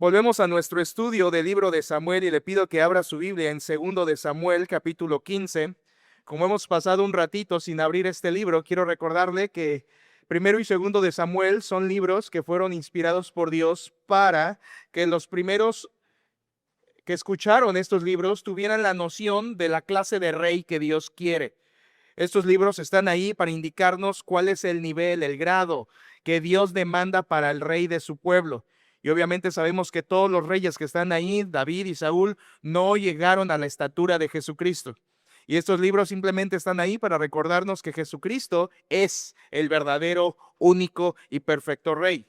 Volvemos a nuestro estudio del libro de Samuel y le pido que abra su Biblia en 2 de Samuel, capítulo 15. Como hemos pasado un ratito sin abrir este libro, quiero recordarle que primero y segundo de Samuel son libros que fueron inspirados por Dios para que los primeros que escucharon estos libros tuvieran la noción de la clase de rey que Dios quiere. Estos libros están ahí para indicarnos cuál es el nivel, el grado que Dios demanda para el rey de su pueblo. Y obviamente sabemos que todos los reyes que están ahí, David y Saúl, no llegaron a la estatura de Jesucristo. Y estos libros simplemente están ahí para recordarnos que Jesucristo es el verdadero, único y perfecto rey.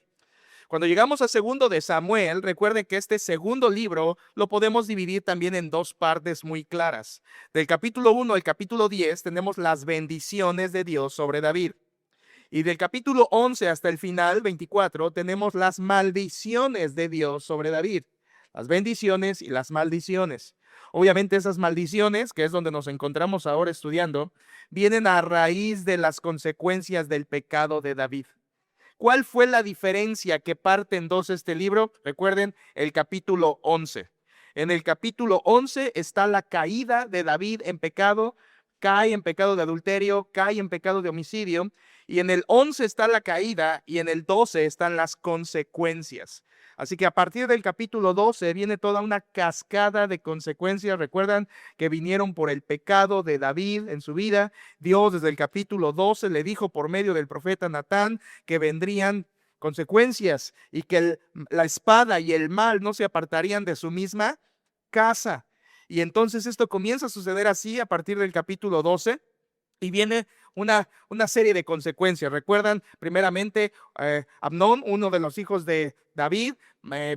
Cuando llegamos a 2 de Samuel, recuerden que este segundo libro lo podemos dividir también en dos partes muy claras. Del capítulo 1 al capítulo 10 tenemos las bendiciones de Dios sobre David. Y del capítulo 11 hasta el final, 24, tenemos las maldiciones de Dios sobre David. Las bendiciones y las maldiciones. Obviamente esas maldiciones, que es donde nos encontramos ahora estudiando, vienen a raíz de las consecuencias del pecado de David. ¿Cuál fue la diferencia que parte en dos este libro? Recuerden el capítulo 11. En el capítulo 11 está la caída de David en pecado, cae en pecado de adulterio, cae en pecado de homicidio, y en el 11 está la caída y en el 12 están las consecuencias. Así que a partir del capítulo 12 viene toda una cascada de consecuencias. Recuerdan que vinieron por el pecado de David en su vida. Dios desde el capítulo 12 le dijo por medio del profeta Natán que vendrían consecuencias y que la espada y el mal no se apartarían de su misma casa. Y entonces esto comienza a suceder así a partir del capítulo 12 y viene una serie de consecuencias. Recuerdan, primeramente, Amnón, uno de los hijos de David,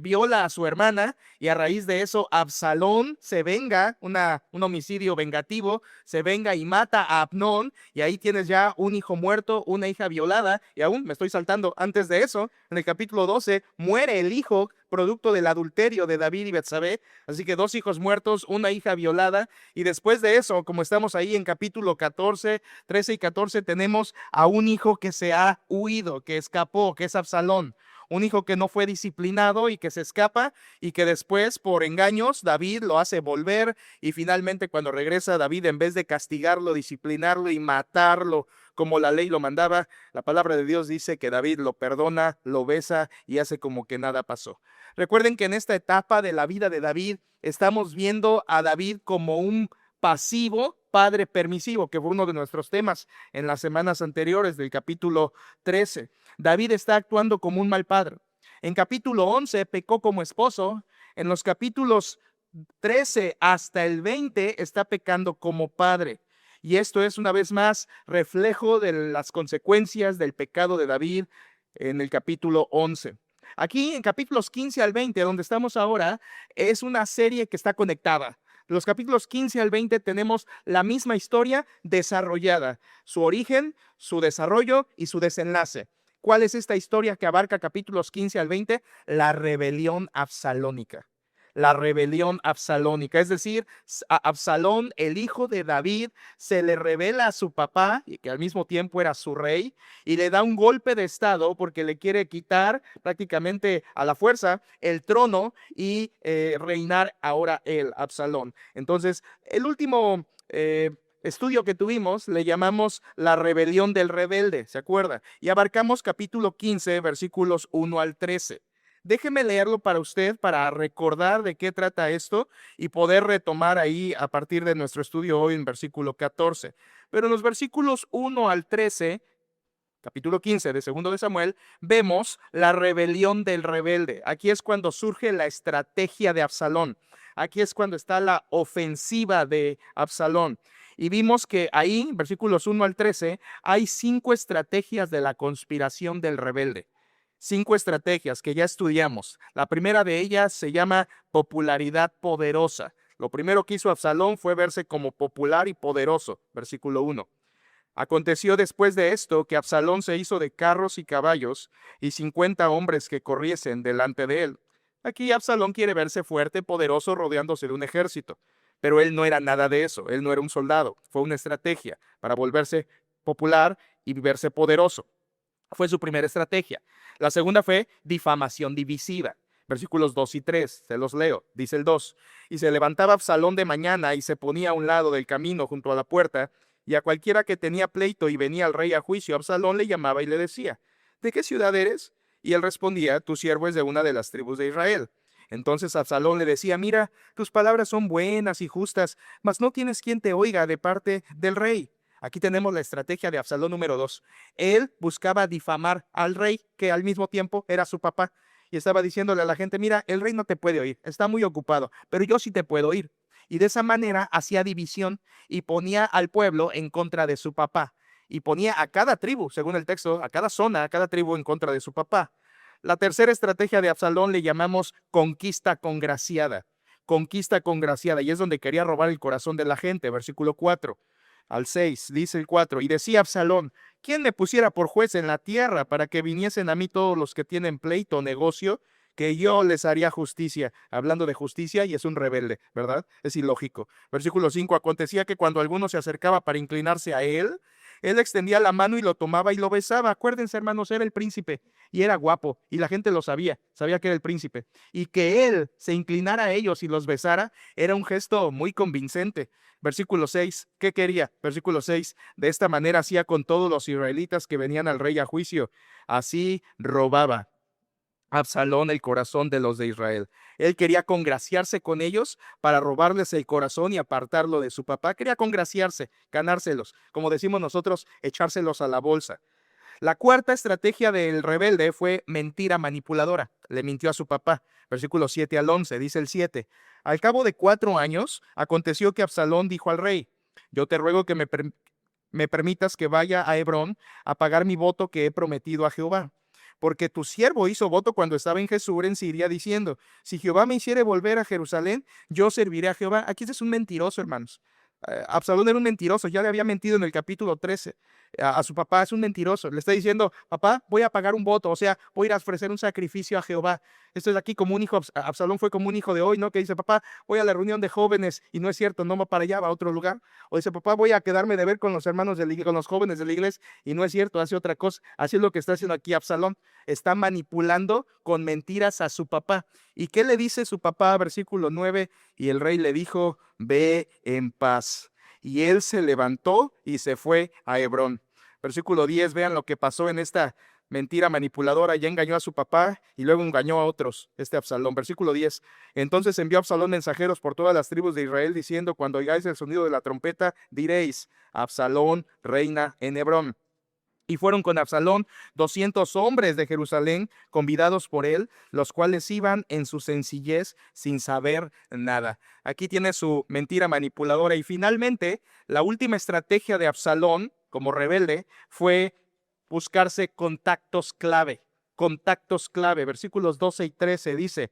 viola a su hermana y a raíz de eso Absalón se venga, un homicidio vengativo, se venga y mata a Amnón y ahí tienes ya un hijo muerto, una hija violada y aún me estoy saltando antes de eso, en el capítulo 12 muere el hijo producto del adulterio de David y Betsabé, así que 2 hijos muertos, una hija violada y después de eso, como estamos ahí en capítulo 14, 13 y 14, tenemos a un hijo que se ha huido, que escapó, que es Absalón. Un hijo que no fue disciplinado y que se escapa y que después por engaños David lo hace volver y finalmente cuando regresa David en vez de castigarlo, disciplinarlo y matarlo como la ley lo mandaba, la palabra de Dios dice que David lo perdona, lo besa y hace como que nada pasó. Recuerden que en esta etapa de la vida de David estamos viendo a David como un pasivo padre permisivo, que fue uno de nuestros temas en las semanas anteriores del capítulo 13. David está actuando como un mal padre. En capítulo 11 pecó como esposo. En los capítulos 13 hasta el 20 está pecando como padre. Y esto es una vez más reflejo de las consecuencias del pecado de David en el capítulo 11. Aquí en capítulos 15 al 20, donde estamos ahora, es una serie que está conectada. Los capítulos 15 al 20 tenemos la misma historia desarrollada, su origen, su desarrollo y su desenlace. ¿Cuál es esta historia que abarca capítulos 15 al 20? La rebelión absalónica. La rebelión absalónica, es decir, a Absalón, el hijo de David, se le revela a su papá, y que al mismo tiempo era su rey, y le da un golpe de estado porque le quiere quitar prácticamente a la fuerza el trono y reinar ahora él, Absalón. Entonces, el último estudio que tuvimos le llamamos la rebelión del rebelde, ¿se acuerda? Y abarcamos capítulo 15, versículos 1 al 13. Déjeme leerlo para usted para recordar de qué trata esto y poder retomar ahí a partir de nuestro estudio hoy en versículo 14. Pero en los versículos 1 al 13, capítulo 15 de 2 de Samuel, vemos la rebelión del rebelde. Aquí es cuando surge la estrategia de Absalón. Aquí es cuando está la ofensiva de Absalón. Y vimos que ahí, versículos 1 al 13, hay 5 estrategias de la conspiración del rebelde. 5 estrategias que ya estudiamos. La primera de ellas se llama popularidad poderosa. Lo primero que hizo Absalón fue verse como popular y poderoso. Versículo 1. Aconteció después de esto que Absalón se hizo de carros y caballos y 50 hombres que corriesen delante de él. Aquí Absalón quiere verse fuerte, poderoso, rodeándose de un ejército. Pero él no era nada de eso, él no era un soldado, fue una estrategia para volverse popular y verse poderoso. Fue su primera estrategia. La segunda fue difamación divisiva. Versículos 2 y 3, se los leo. Dice el 2: y se levantaba Absalón de mañana y se ponía a un lado del camino junto a la puerta, y a cualquiera que tenía pleito y venía al rey a juicio, Absalón le llamaba y le decía: ¿de qué ciudad eres? Y él respondía: tu siervo es de una de las tribus de Israel. Entonces Absalón le decía: mira, tus palabras son buenas y justas, mas no tienes quien te oiga de parte del rey. Aquí tenemos la estrategia de Absalón número 2. Él buscaba difamar al rey, que al mismo tiempo era su papá, y estaba diciéndole a la gente: mira, el rey no te puede oír, está muy ocupado, pero yo sí te puedo oír. Y de esa manera hacía división y ponía al pueblo en contra de su papá. Y ponía a cada tribu, según el texto, a cada zona, a cada tribu en contra de su papá. La tercera estrategia de Absalón le llamamos conquista congraciada. Conquista congraciada, y es donde quería robar el corazón de la gente. Versículo 4 al 6, dice el 4: y decía Absalón: ¿quién me pusiera por juez en la tierra para que viniesen a mí todos los que tienen pleito o negocio, que yo les haría justicia? Hablando de justicia, y es un rebelde, ¿verdad? Es ilógico. Versículo 5: acontecía que cuando alguno se acercaba para inclinarse a él extendía la mano y lo tomaba y lo besaba. Acuérdense, hermanos, era el príncipe y era guapo, y la gente lo sabía que era el príncipe. Y que él se inclinara a ellos y los besara era un gesto muy convincente. Versículo 6, ¿qué quería? Versículo 6: de esta manera hacía con todos los israelitas que venían al rey a juicio. Así robaba Absalón el corazón de los de Israel. Él quería congraciarse con ellos para robarles el corazón y apartarlo de su papá. Quería congraciarse, ganárselos, como decimos nosotros, echárselos a la bolsa. La cuarta estrategia del rebelde fue mentira manipuladora. Le mintió a su papá. Versículos 7 al 11, dice el 7: al cabo de 4 años, aconteció que Absalón dijo al rey: yo te ruego que me permitas que vaya a Hebrón a pagar mi voto que he prometido a Jehová. Porque tu siervo hizo voto cuando estaba en Jesús en Siria, diciendo: si Jehová me hiciere volver a Jerusalén, yo serviré a Jehová. Aquí este es un mentiroso, hermanos. Absalón era un mentiroso, ya le había mentido en el capítulo 13 a su papá. Es un mentiroso, le está diciendo: papá, voy a pagar un voto, o sea, voy a ir a ofrecer un sacrificio a Jehová. Esto es aquí como un hijo. Absalón fue como un hijo de hoy, ¿no? Que dice: papá, voy a la reunión de jóvenes, y no es cierto, no va para allá, va a otro lugar. O dice: papá, voy a quedarme de ver con los hermanos con los jóvenes de la iglesia, y no es cierto, hace otra cosa. Así es lo que está haciendo aquí Absalón. Está manipulando con mentiras a su papá. ¿Y qué le dice su papá? Versículo 9: y el rey le dijo: ve en paz. Y él se levantó y se fue a Hebrón. Versículo 10, vean lo que pasó en esta mentira manipuladora. Ya engañó a su papá y luego engañó a otros, Absalón. Versículo 10: entonces envió Absalón mensajeros por todas las tribus de Israel, diciendo: cuando oigáis el sonido de la trompeta, diréis: Absalón reina en Hebrón. Y fueron con Absalón 200 hombres de Jerusalén, convidados por él, los cuales iban en su sencillez sin saber nada. Aquí tiene su mentira manipuladora. Y finalmente, la última estrategia de Absalón como rebelde fue buscarse contactos clave. Contactos clave. Versículos 12 y 13 dice: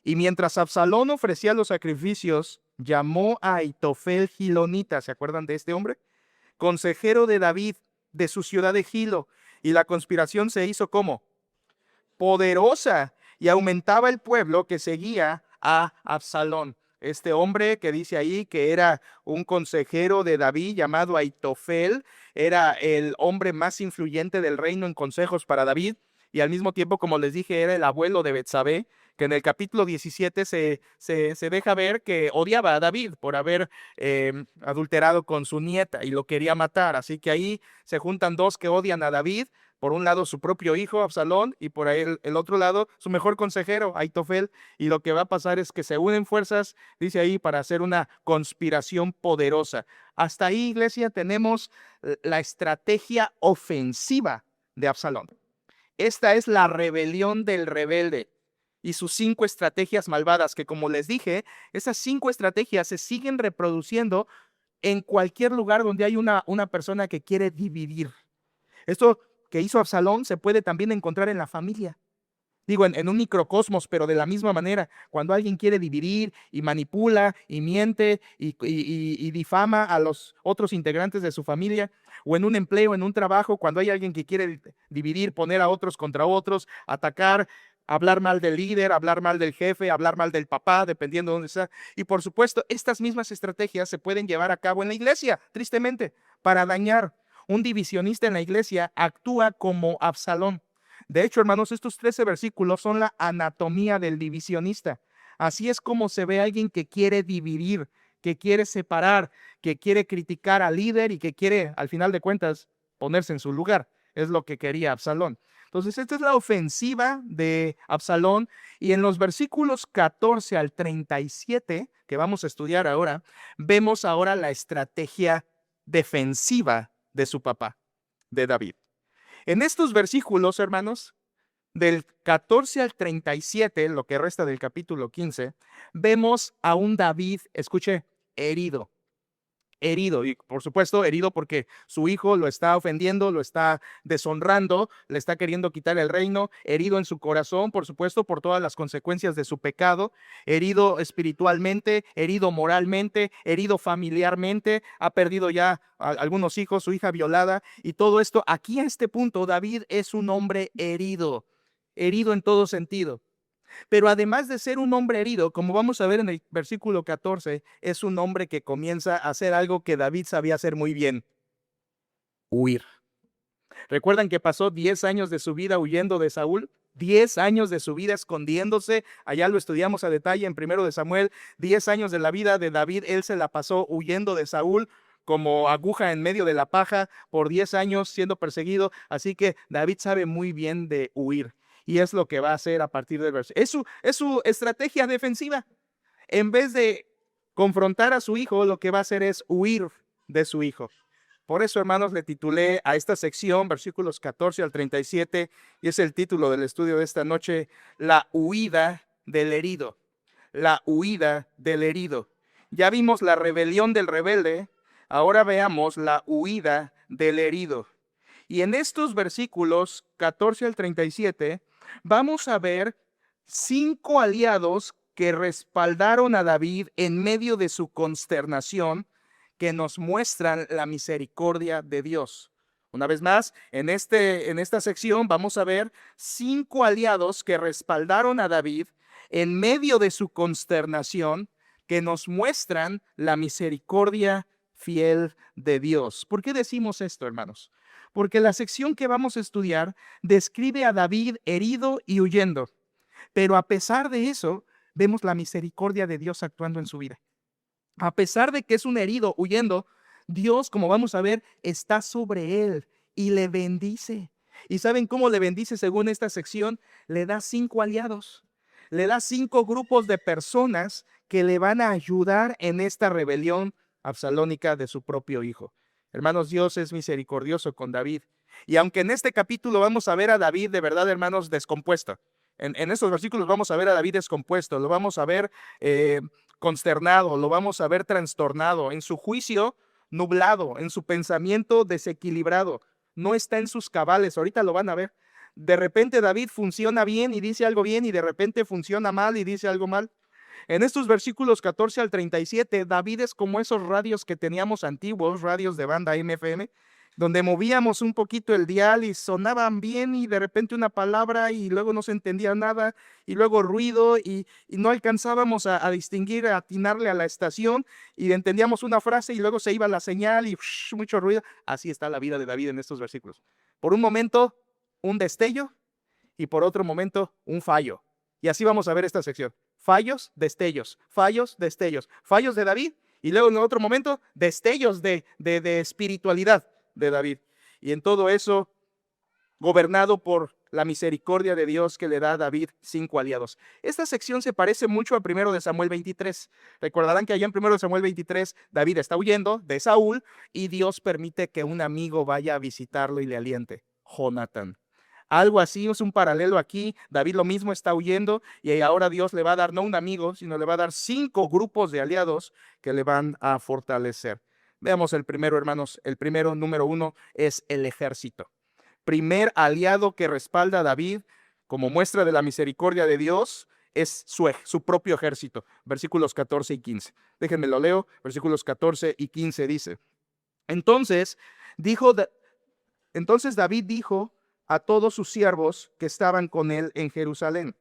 y mientras Absalón ofrecía los sacrificios, llamó a Aitofel Gilonita. ¿Se acuerdan de este hombre? Consejero de David, de su ciudad de Gilo. Y la conspiración se hizo ¿cómo? Poderosa, y aumentaba el pueblo que seguía a Absalón. Este hombre que dice ahí que era un consejero de David llamado Aitofel, era el hombre más influyente del reino en consejos para David, y al mismo tiempo, como les dije, era el abuelo de Betsabé, que en el capítulo 17 se deja ver que odiaba a David por haber adulterado con su nieta y lo quería matar. Así que ahí se juntan dos que odian a David. Por un lado su propio hijo Absalón, y por ahí el otro lado su mejor consejero Aitofel. Y lo que va a pasar es que se unen fuerzas, dice ahí, para hacer una conspiración poderosa. Hasta ahí, iglesia, tenemos la estrategia ofensiva de Absalón. Esta es la rebelión del rebelde y sus 5 estrategias malvadas, que, como les dije, esas 5 estrategias se siguen reproduciendo en cualquier lugar donde hay una persona que quiere dividir. Esto que hizo Absalón se puede también encontrar en la familia. Digo, en un microcosmos, pero de la misma manera, cuando alguien quiere dividir y manipula y miente y difama a los otros integrantes de su familia, o en un empleo, en un trabajo, cuando hay alguien que quiere dividir, poner a otros contra otros, atacar, hablar mal del líder, hablar mal del jefe, hablar mal del papá, dependiendo de dónde está. Y por supuesto, estas mismas estrategias se pueden llevar a cabo en la iglesia, tristemente, para dañar. Un divisionista en la iglesia actúa como Absalón. De hecho, hermanos, estos 13 versículos son la anatomía del divisionista. Así es como se ve a alguien que quiere dividir, que quiere separar, que quiere criticar al líder y que quiere, al final de cuentas, ponerse en su lugar. Es lo que quería Absalón. Entonces, esta es la ofensiva de Absalón. Y en los versículos 14 al 37, que vamos a estudiar ahora, vemos ahora la estrategia defensiva de su papá, de David. En estos versículos, hermanos, del 14 al 37, lo que resta del capítulo 15, vemos a un David, escuche, herido. Herido, y por supuesto herido porque su hijo lo está ofendiendo, lo está deshonrando, le está queriendo quitar el reino, herido en su corazón, por supuesto, por todas las consecuencias de su pecado, herido espiritualmente, herido moralmente, herido familiarmente, ha perdido ya algunos hijos, su hija violada, y todo esto, aquí a este punto, David es un hombre herido, herido en todo sentido. Pero además de ser un hombre herido, como vamos a ver en el versículo 14, es un hombre que comienza a hacer algo que David sabía hacer muy bien: huir. ¿Recuerdan que pasó 10 años de su vida huyendo de Saúl? 10 años de su vida escondiéndose, allá lo estudiamos a detalle en 1 de Samuel, 10 años de la vida de David, él se la pasó huyendo de Saúl como aguja en medio de la paja por 10 años siendo perseguido, así que David sabe muy bien de huir. Y es lo que va a hacer a partir del verso. Es su estrategia defensiva. En vez de confrontar a su hijo, lo que va a hacer es huir de su hijo. Por eso, hermanos, le titulé a esta sección, versículos 14 al 37, y es el título del estudio de esta noche: la huida del herido. La huida del herido. Ya vimos la rebelión del rebelde, ahora veamos la huida del herido. Y en estos versículos 14 al 37, vamos a ver 5 aliados que respaldaron a David en medio de su consternación, que nos muestran la misericordia de Dios. Una vez más, en esta sección vamos a ver 5 aliados que respaldaron a David en medio de su consternación, que nos muestran la misericordia fiel de Dios. ¿Por qué decimos esto, hermanos? Porque la sección que vamos a estudiar describe a David herido y huyendo, pero a pesar de eso, vemos la misericordia de Dios actuando en su vida. A pesar de que es un herido huyendo, Dios, como vamos a ver, está sobre él y le bendice. ¿Y saben cómo le bendice según esta sección? Le da 5 aliados, le da 5 grupos de personas que le van a ayudar en esta rebelión absalónica de su propio hijo. Hermanos, Dios es misericordioso con David. Y aunque en este capítulo vamos a ver a David de verdad, hermanos, descompuesto. En estos versículos vamos a ver a David descompuesto, lo vamos a ver consternado, lo vamos a ver trastornado, en su juicio nublado, en su pensamiento desequilibrado, no está en sus cabales, ahorita lo van a ver. De repente David funciona bien y dice algo bien, y de repente funciona mal y dice algo mal. En estos versículos 14 al 37, David es como esos radios que teníamos antiguos, radios de banda AM/FM, donde movíamos un poquito el dial y sonaban bien, y de repente una palabra y luego no se entendía nada, y luego ruido y no alcanzábamos a distinguir, a atinarle a la estación, y entendíamos una frase y luego se iba la señal y mucho ruido. Así está la vida de David en estos versículos. Por un momento, un destello, y por otro momento, un fallo. Y así vamos a ver esta sección: fallos, destellos, fallos, destellos, fallos de David, y luego en otro momento, destellos de espiritualidad de David. Y en todo eso, gobernado por la misericordia de Dios que le da a David 5 aliados. Esta sección se parece mucho a 1 de Samuel 23. Recordarán que allá en 1 de Samuel 23, David está huyendo de Saúl y Dios permite que un amigo vaya a visitarlo y le aliente: Jonatán. Algo así, es un paralelo aquí. David lo mismo, está huyendo, y ahora Dios le va a dar no un amigo, sino le va a dar 5 grupos de aliados que le van a fortalecer. Veamos el primero, hermanos. El primero, número 1, es el ejército. Primer aliado que respalda a David como muestra de la misericordia de Dios es su propio ejército. Versículos 14 y 15. Déjenme lo leo. Versículos 14 y 15 dice: Entonces David dijo a todos sus siervos que estaban con él en Jerusalén: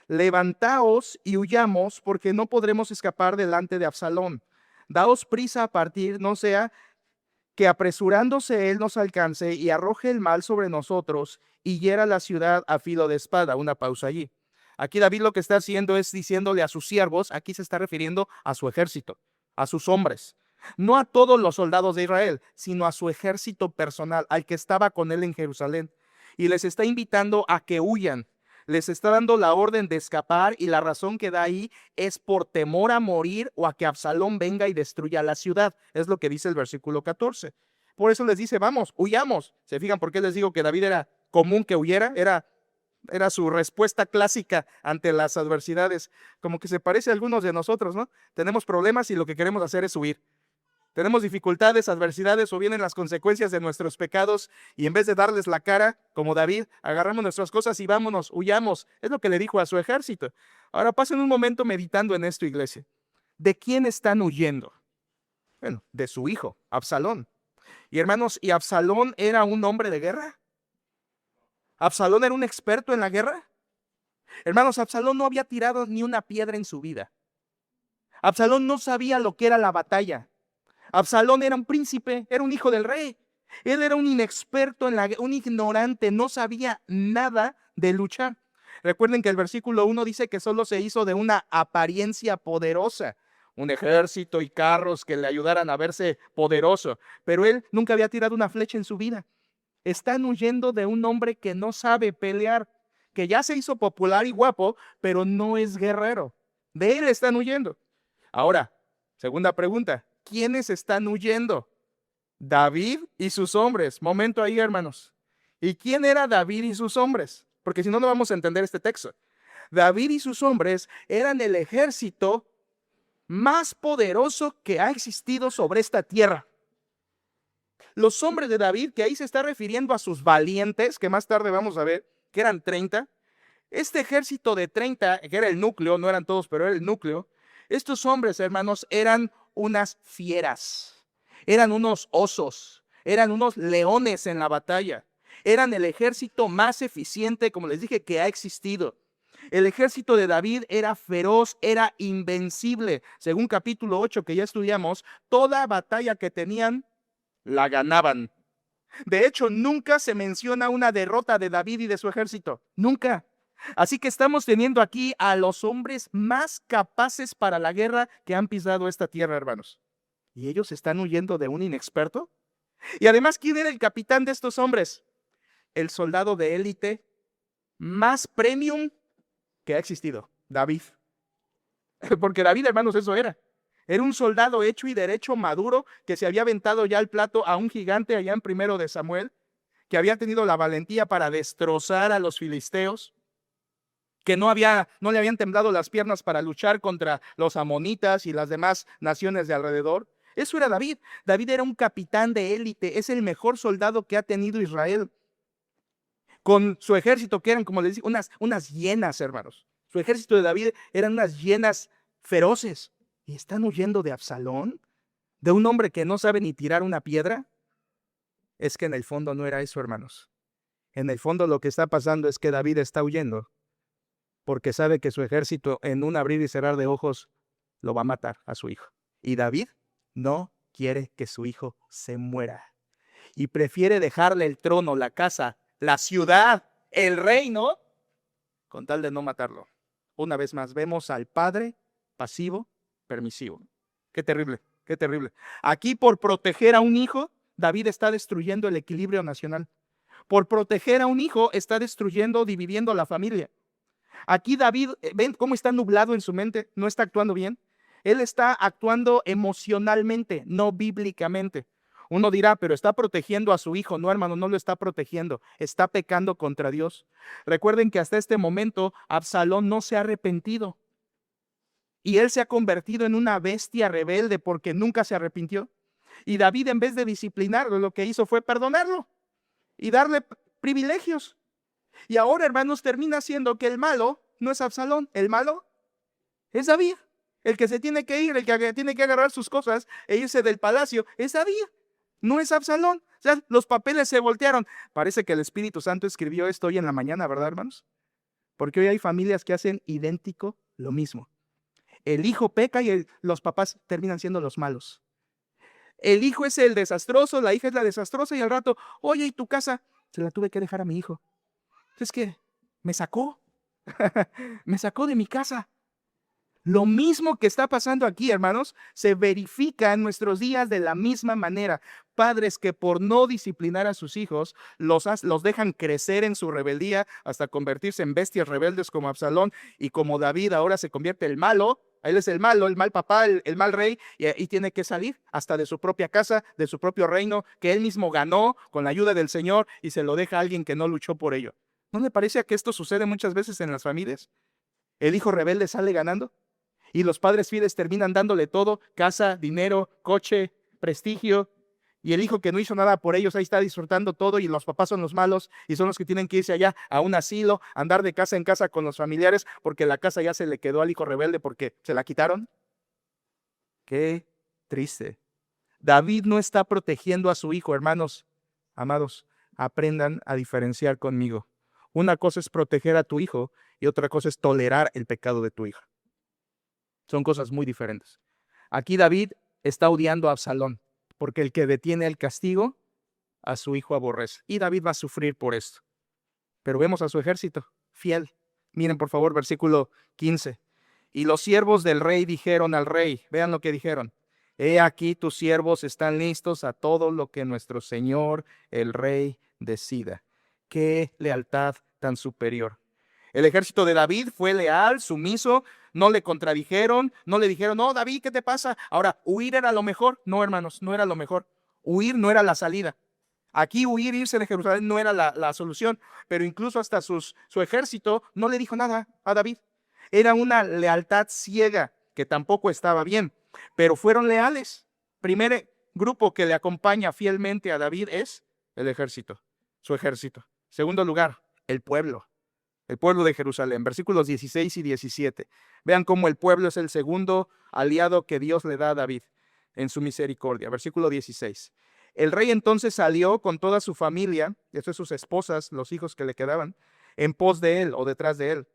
levantaos y huyamos, porque no podremos escapar delante de Absalón. Daos prisa a partir, no sea que apresurándose él nos alcance y arroje el mal sobre nosotros y hiera la ciudad a filo de espada. Una pausa allí. Aquí David lo que está haciendo es diciéndole a sus siervos, aquí se está refiriendo a su ejército, a sus hombres, no a todos los soldados de Israel, sino a su ejército personal, al que estaba con él en Jerusalén. Y les está invitando a que huyan. Les está dando la orden de escapar, y la razón que da ahí es por temor a morir o a que Absalón venga y destruya la ciudad. Es lo que dice el versículo 14. Por eso les dice, vamos, huyamos. ¿Se fijan por qué les digo que David era común que huyera? Era su respuesta clásica ante las adversidades. Como que se parece a algunos de nosotros, ¿no? Tenemos problemas y lo que queremos hacer es huir. Tenemos dificultades, adversidades o vienen las consecuencias de nuestros pecados y en vez de darles la cara, como David, agarramos nuestras cosas y vámonos, huyamos. Es lo que le dijo a su ejército. Ahora pasen un momento meditando en esto, iglesia. ¿De quién están huyendo? Bueno, de su hijo, Absalón. Y hermanos, ¿y Absalón era un hombre de guerra? ¿Absalón era un experto en la guerra? Hermanos, Absalón no había tirado ni una piedra en su vida. Absalón no sabía lo que era la batalla. Absalón era un príncipe, era un hijo del rey. Él era un inexperto un ignorante, no sabía nada de luchar. Recuerden que el versículo 1 dice que solo se hizo de una apariencia poderosa, un ejército y carros que le ayudaran a verse poderoso, pero él nunca había tirado una flecha en su vida. Están huyendo de un hombre que no sabe pelear, que ya se hizo popular y guapo, pero no es guerrero. De él están huyendo. Ahora, segunda pregunta, ¿quiénes están huyendo? David y sus hombres. Momento ahí, hermanos. ¿Y quién era David y sus hombres? Porque si no, no vamos a entender este texto. David y sus hombres eran el ejército más poderoso que ha existido sobre esta tierra. Los hombres de David, que ahí se está refiriendo a sus valientes, que más tarde vamos a ver, que eran 30. Este ejército de 30, que era el núcleo, no eran todos, pero era el núcleo. Estos hombres, hermanos, eran unas fieras, eran unos osos, eran unos leones en la batalla. Eran el ejército más eficiente, como les dije, que ha existido. El ejército de David era feroz, era invencible. Según capítulo 8 que ya estudiamos, toda batalla que tenían, la ganaban. De hecho, nunca se menciona una derrota de David y de su ejército. Nunca. Así que estamos teniendo aquí a los hombres más capaces para la guerra que han pisado esta tierra, hermanos. ¿Y ellos están huyendo de un inexperto? Y además, ¿quién era el capitán de estos hombres? El soldado de élite más premium que ha existido, David. Porque David, hermanos, eso era. Era un soldado hecho y derecho, maduro, que se había aventado ya al plato a un gigante allá en 1 de Samuel, que había tenido la valentía para destrozar a los filisteos, que no le habían temblado las piernas para luchar contra los amonitas y las demás naciones de alrededor. Eso era David. David era un capitán de élite, es el mejor soldado que ha tenido Israel. Con su ejército, que eran, como les digo, unas hienas, hermanos. Su ejército de David eran unas hienas feroces. ¿Y están huyendo de Absalón? ¿De un hombre que no sabe ni tirar una piedra? Es que en el fondo no era eso, hermanos. En el fondo lo que está pasando es que David está huyendo porque sabe que su ejército en un abrir y cerrar de ojos lo va a matar a su hijo. Y David no quiere que su hijo se muera. Y prefiere dejarle el trono, la casa, la ciudad, el reino, con tal de no matarlo. Una vez más, vemos al padre pasivo, permisivo. Qué terrible, qué terrible. Aquí, por proteger a un hijo, David está destruyendo el equilibrio nacional. Por proteger a un hijo, está destruyendo, dividiendo la familia. Aquí David, ven cómo está nublado en su mente, no está actuando bien. Él está actuando emocionalmente, no bíblicamente. Uno dirá, pero está protegiendo a su hijo. No, hermano, no lo está protegiendo. Está pecando contra Dios. Recuerden que hasta este momento Absalón no se ha arrepentido. Y él se ha convertido en una bestia rebelde porque nunca se arrepintió. Y David, en vez de disciplinarlo, lo que hizo fue perdonarlo y darle privilegios. Y ahora, hermanos, termina siendo que el malo no es Absalón, el malo es David. El que se tiene que ir, el que tiene que agarrar sus cosas e irse del palacio, es David, no es Absalón. O sea, los papeles se voltearon. Parece que el Espíritu Santo escribió esto hoy en la mañana, ¿verdad, hermanos? Porque hoy hay familias que hacen idéntico lo mismo. El hijo peca y los papás terminan siendo los malos. El hijo es el desastroso, la hija es la desastrosa y al rato, oye, ¿y tu casa? Se la tuve que dejar a mi hijo. Es que me sacó, me sacó de mi casa. Lo mismo que está pasando aquí, hermanos, se verifica en nuestros días de la misma manera. Padres que por no disciplinar a sus hijos los dejan crecer en su rebeldía hasta convertirse en bestias rebeldes como Absalón y como David ahora se convierte el malo. Él es el malo, el mal papá, el mal rey y tiene que salir hasta de su propia casa, de su propio reino que él mismo ganó con la ayuda del Señor y se lo deja a alguien que no luchó por ello. ¿No le parece que esto sucede muchas veces en las familias? El hijo rebelde sale ganando y los padres fieles terminan dándole todo, casa, dinero, coche, prestigio, y el hijo que no hizo nada por ellos ahí está disfrutando todo y los papás son los malos y son los que tienen que irse allá a un asilo, andar de casa en casa con los familiares porque la casa ya se le quedó al hijo rebelde porque se la quitaron. Qué triste. David no está protegiendo a su hijo, hermanos. Amados, aprendan a diferenciar conmigo. Una cosa es proteger a tu hijo y otra cosa es tolerar el pecado de tu hija. Son cosas muy diferentes. Aquí David está odiando a Absalón, porque el que detiene el castigo, a su hijo aborrece. Y David va a sufrir por esto. Pero vemos a su ejército, fiel. Miren por favor, versículo 15. Y los siervos del rey dijeron al rey, vean lo que dijeron. He aquí tus siervos están listos a todo lo que nuestro señor, el rey, decida. Qué lealtad tan superior. El ejército de David fue leal, sumiso, no le contradijeron, no le dijeron, no, David, ¿qué te pasa? Ahora, ¿huir era lo mejor? No, hermanos, no era lo mejor. Huir no era la salida. Aquí huir, irse de Jerusalén no era la solución, pero incluso hasta su ejército no le dijo nada a David. Era una lealtad ciega que tampoco estaba bien, pero fueron leales. Primer grupo que le acompaña fielmente a David es el ejército, su ejército. Segundo lugar, el pueblo de Jerusalén, versículos 16 y 17. Vean cómo el pueblo es el segundo aliado que Dios le da a David en su misericordia. Versículo 16. El rey entonces salió con toda su familia, eso es sus esposas, los hijos que le quedaban, en pos de él o detrás de él.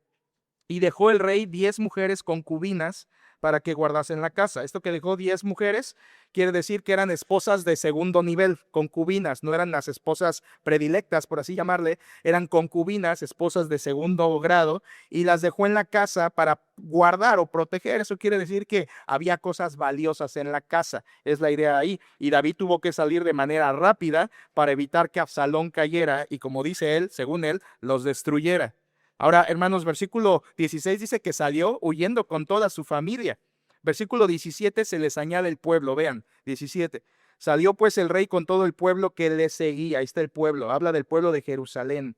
Y dejó el rey 10 mujeres concubinas para que guardasen la casa. Esto que dejó 10 mujeres quiere decir que eran esposas de segundo nivel, concubinas, no eran las esposas predilectas, por así llamarle, eran concubinas, esposas de segundo grado, y las dejó en la casa para guardar o proteger. Eso quiere decir que había cosas valiosas en la casa, es la idea ahí. Y David tuvo que salir de manera rápida para evitar que Absalón cayera y, como dice él, según él, los destruyera. Ahora, hermanos, versículo 16 dice que salió huyendo con toda su familia. Versículo 17 se les añade el pueblo, vean, 17. Salió pues el rey con todo el pueblo que le seguía. Ahí está el pueblo, habla del pueblo de Jerusalén.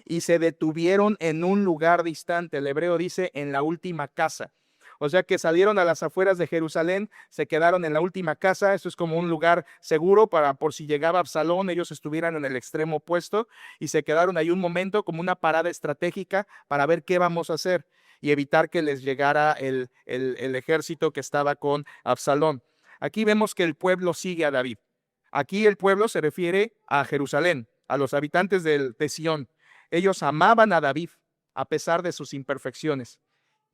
Y se detuvieron en un lugar distante. El hebreo dice en la última casa. O sea que salieron a las afueras de Jerusalén, se quedaron en la última casa. Eso es como un lugar seguro para por si llegaba Absalón, ellos estuvieran en el extremo opuesto y se quedaron ahí un momento como una parada estratégica para ver qué vamos a hacer y evitar que les llegara el ejército que estaba con Absalón. Aquí vemos que el pueblo sigue a David. Aquí el pueblo se refiere a Jerusalén, a los habitantes de Sión. Ellos amaban a David a pesar de sus imperfecciones.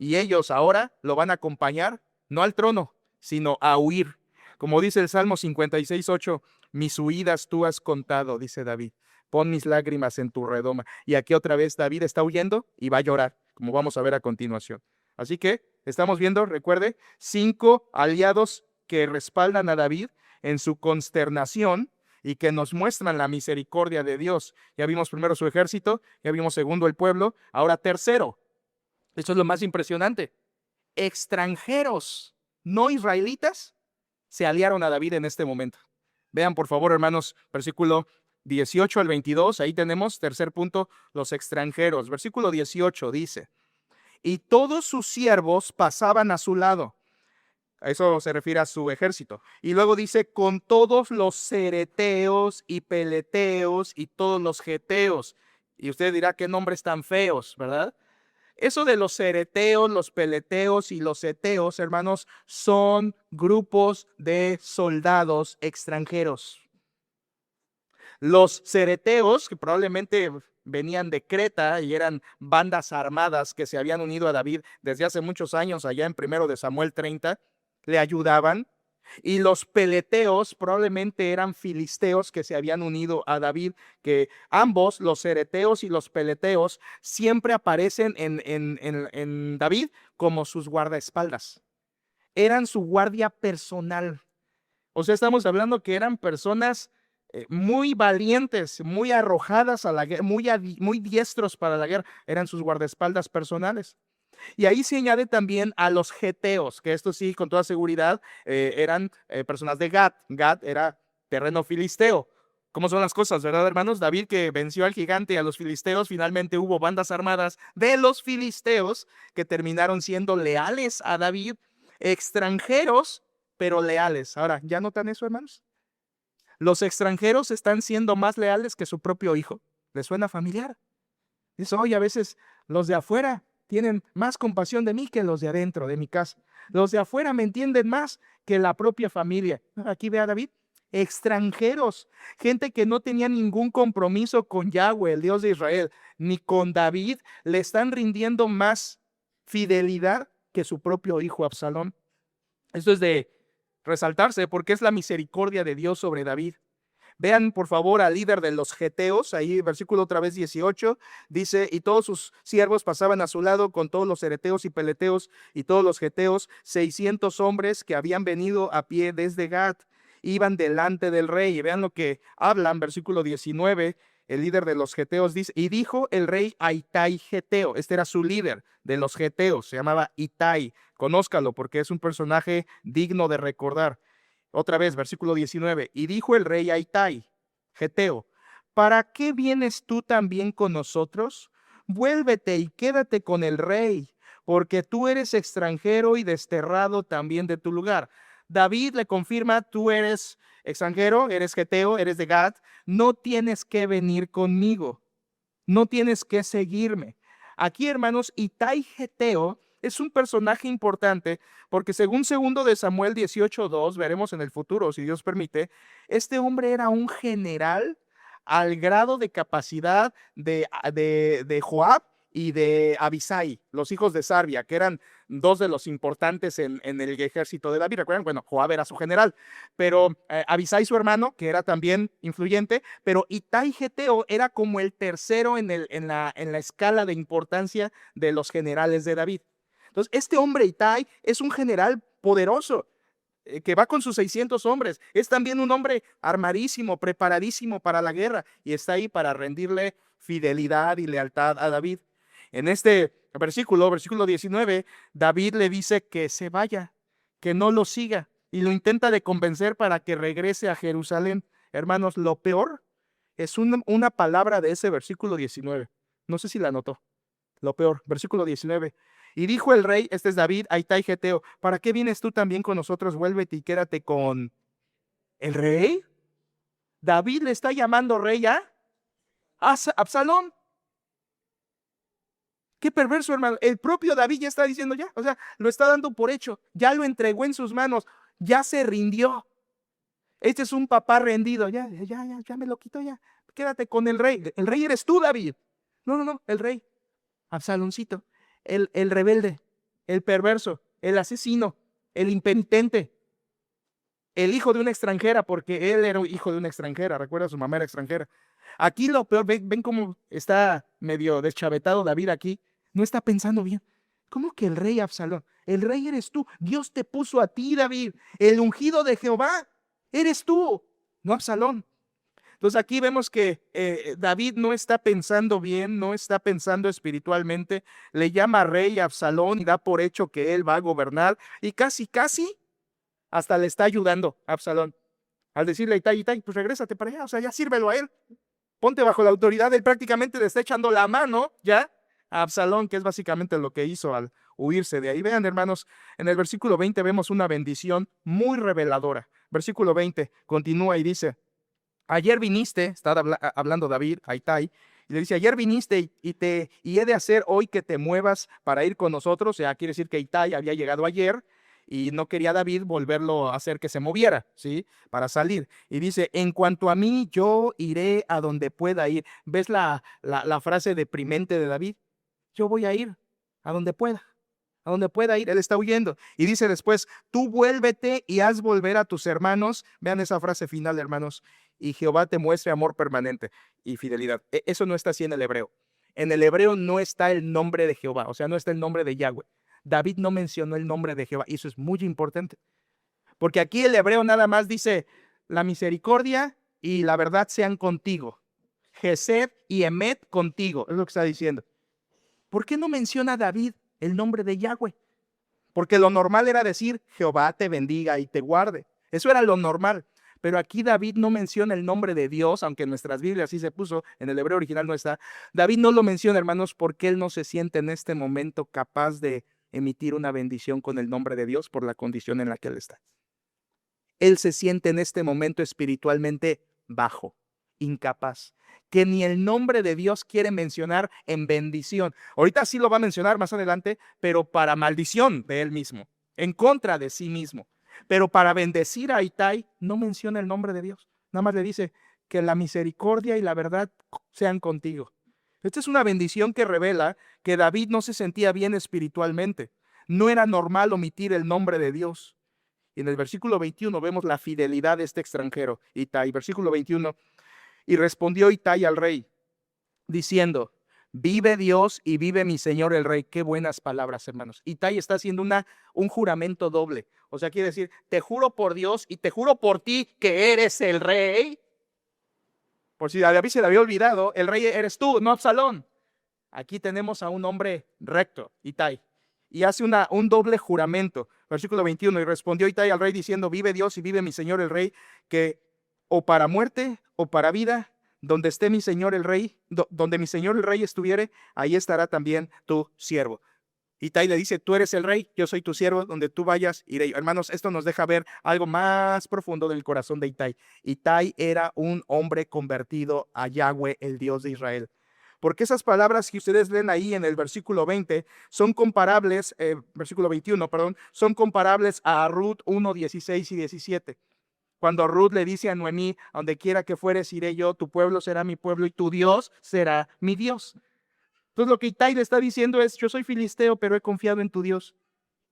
Y ellos ahora lo van a acompañar, no al trono, sino a huir. Como dice el Salmo 56:8, mis huidas tú has contado, dice David. Pon mis lágrimas en tu redoma. Y aquí otra vez David está huyendo y va a llorar, como vamos a ver a continuación. Así que estamos viendo, recuerde, 5 aliados que respaldan a David en su consternación y que nos muestran la misericordia de Dios. Ya vimos primero su ejército, ya vimos segundo el pueblo, ahora tercero. Esto es lo más impresionante. Extranjeros no israelitas se aliaron a David en este momento. Vean por favor, hermanos, versículo 18 al 22, ahí tenemos, tercer punto, los extranjeros. Versículo 18 dice, y todos sus siervos pasaban a su lado. A eso se refiere a su ejército. Y luego dice, con todos los cereteos y peleteos y todos los geteos. Y usted dirá, qué nombres tan feos, ¿verdad? Eso de los cereteos, los peleteos y los eteos, hermanos, son grupos de soldados extranjeros. Los cereteos, que probablemente venían de Creta y eran bandas armadas que se habían unido a David desde hace muchos años, allá en 1 de Samuel 30, le ayudaban. Y los peleteos probablemente eran filisteos que se habían unido a David, que ambos, los cereteos y los peleteos, siempre aparecen en David como sus guardaespaldas. Eran su guardia personal. O sea, estamos hablando que eran personas muy valientes, muy arrojadas a la guerra, muy diestros para la guerra. Eran sus guardaespaldas personales. Y ahí se añade también a los geteos, que estos sí, con toda seguridad, eran personas de Gad. Gad era terreno filisteo. ¿Cómo son las cosas, verdad, hermanos? David, que venció al gigante y a los filisteos, finalmente hubo bandas armadas de los filisteos que terminaron siendo leales a David, extranjeros, pero leales. Ahora, ¿ya notan eso, hermanos? Los extranjeros están siendo más leales que su propio hijo. ¿Les suena familiar? Dice, oye, a veces los de afuera tienen más compasión de mí que los de adentro de mi casa. Los de afuera me entienden más que la propia familia. Aquí ve a David, extranjeros, gente que no tenía ningún compromiso con Yahweh, el Dios de Israel, ni con David, le están rindiendo más fidelidad que su propio hijo Absalón. Esto es de resaltarse porque es la misericordia de Dios sobre David. Vean, por favor, al líder de los geteos, ahí versículo otra vez 18, dice, y todos sus siervos pasaban a su lado con todos los ereteos y peleteos y todos los geteos, 600 hombres que habían venido a pie desde Gad, iban delante del rey. Y vean lo que hablan, versículo 19, el líder de los geteos dice, y dijo el rey a Itai geteo, este era su líder de los geteos, se llamaba Itai, conózcalo porque es un personaje digno de recordar. Otra vez, versículo 19. Y dijo el rey a Itai, geteo, ¿para qué vienes tú también con nosotros? Vuélvete y quédate con el rey, porque tú eres extranjero y desterrado también de tu lugar. David le confirma, tú eres extranjero, eres geteo, eres de Gad, no tienes que venir conmigo, no tienes que seguirme. Aquí, hermanos, Itai geteo es un personaje importante porque según 2 de Samuel 18:2, veremos en el futuro, si Dios permite, este hombre era un general al grado de capacidad de Joab y de Abisai, los hijos de Sarbia, que eran dos de los importantes en el ejército de David. ¿Recuerdan? Bueno, Joab era su general, pero Abisai su hermano, que era también influyente, pero Itai geteo era como el tercero en la escala de importancia de los generales de David. Entonces, este hombre Itai es un general poderoso que va con sus 600 hombres. Es también un hombre armadísimo, preparadísimo para la guerra y está ahí para rendirle fidelidad y lealtad a David. En este versículo 19, David le dice que se vaya, que no lo siga y lo intenta de convencer para que regrese a Jerusalén. Hermanos, lo peor es una palabra de ese versículo 19. No sé si la notó. Lo peor, versículo 19. Y dijo el rey, este es David, a Itai geteo, ¿para qué vienes tú también con nosotros? Vuélvete y quédate con el rey. David le está llamando rey a Absalón. Qué perverso, hermano. El propio David ya está diciendo ya, o sea, lo está dando por hecho, ya lo entregó en sus manos, ya se rindió. Este es un papá rendido, ya me lo quito ya. Quédate con el rey. El rey eres tú, David. No, el rey. Absaloncito, el rebelde, el perverso, el asesino, el impenitente, el hijo de una extranjera, porque él era hijo de una extranjera, recuerda, su mamá era extranjera. Aquí lo peor, ven cómo está medio deschavetado David aquí, no está pensando bien. ¿Cómo que el rey Absalón? El rey eres tú, Dios te puso a ti, David, el ungido de Jehová, eres tú, no Absalón. Entonces aquí vemos que David no está pensando bien, no está pensando espiritualmente, le llama rey a Absalón y da por hecho que él va a gobernar y casi hasta le está ayudando a Absalón. Al decirle a Itai, pues regrésate para allá, o sea, ya sírvelo a él, ponte bajo la autoridad, él prácticamente le está echando la mano ya a Absalón, que es básicamente lo que hizo al huirse de ahí. Vean, hermanos, en el versículo 20 vemos una bendición muy reveladora. Versículo 20 continúa y dice, ayer viniste, está hablando David a Itai, y le dice, ayer viniste y he de hacer hoy que te muevas para ir con nosotros. O sea, quiere decir que Itai había llegado ayer y no quería David volverlo a hacer que se moviera, ¿sí? Para salir. Y dice, en cuanto a mí, yo iré a donde pueda ir. ¿Ves la frase deprimente de David? Yo voy a ir a donde pueda. a donde pueda ir, él está huyendo. Y dice después, tú vuélvete y haz volver a tus hermanos. Vean esa frase final, hermanos. Y Jehová te muestre amor permanente y fidelidad. Eso no está así en el hebreo. En el hebreo no está el nombre de Jehová, o sea, no está el nombre de Yahweh. David no mencionó el nombre de Jehová y eso es muy importante. Porque aquí el hebreo nada más dice, la misericordia y la verdad sean contigo. Gesed y Emet contigo, es lo que está diciendo. ¿Por qué no menciona David el nombre de Yahweh? Porque lo normal era decir, Jehová te bendiga y te guarde. Eso era lo normal. Pero aquí David no menciona el nombre de Dios, aunque en nuestras Biblias sí se puso, en el hebreo original no está. David no lo menciona, hermanos, porque él no se siente en este momento capaz de emitir una bendición con el nombre de Dios por la condición en la que él está. Él se siente en este momento espiritualmente bajo, incapaz, que ni el nombre de Dios quiere mencionar en bendición. Ahorita sí lo va a mencionar más adelante, pero para maldición de él mismo, en contra de sí mismo. Pero para bendecir a Ittai no menciona el nombre de Dios. Nada más le dice que la misericordia y la verdad sean contigo. Esta es una bendición que revela que David no se sentía bien espiritualmente. No era normal omitir el nombre de Dios. Y en el versículo 21 vemos la fidelidad de este extranjero, Ittai. Versículo 21. Y respondió Ittai al rey, diciendo, vive Dios y vive mi señor el rey. Qué buenas palabras, hermanos. Ittai está haciendo un juramento doble. O sea, quiere decir, te juro por Dios y te juro por ti que eres el rey. Por si a David se le había olvidado, el rey eres tú, no Absalón. Aquí tenemos a un hombre recto, Ittai, y hace un doble juramento. Versículo 21, y respondió Ittai al rey diciendo, vive Dios y vive mi señor el rey, que o para muerte o para vida, donde esté mi señor el rey, donde mi señor el rey estuviere, ahí estará también tu siervo. Ittai le dice, tú eres el rey, yo soy tu siervo, donde tú vayas, iré yo. Hermanos, esto nos deja ver algo más profundo del corazón de Ittai. Ittai era un hombre convertido a Yahweh, el Dios de Israel. Porque esas palabras que ustedes leen ahí en el versículo 20 son comparables, versículo 21, perdón, son comparables a Ruth 1, 16 y 17. Cuando Ruth le dice a Noemí, donde quiera que fueres iré yo, tu pueblo será mi pueblo y tu Dios será mi Dios. Entonces lo que Ittai le está diciendo es, yo soy filisteo, pero he confiado en tu Dios.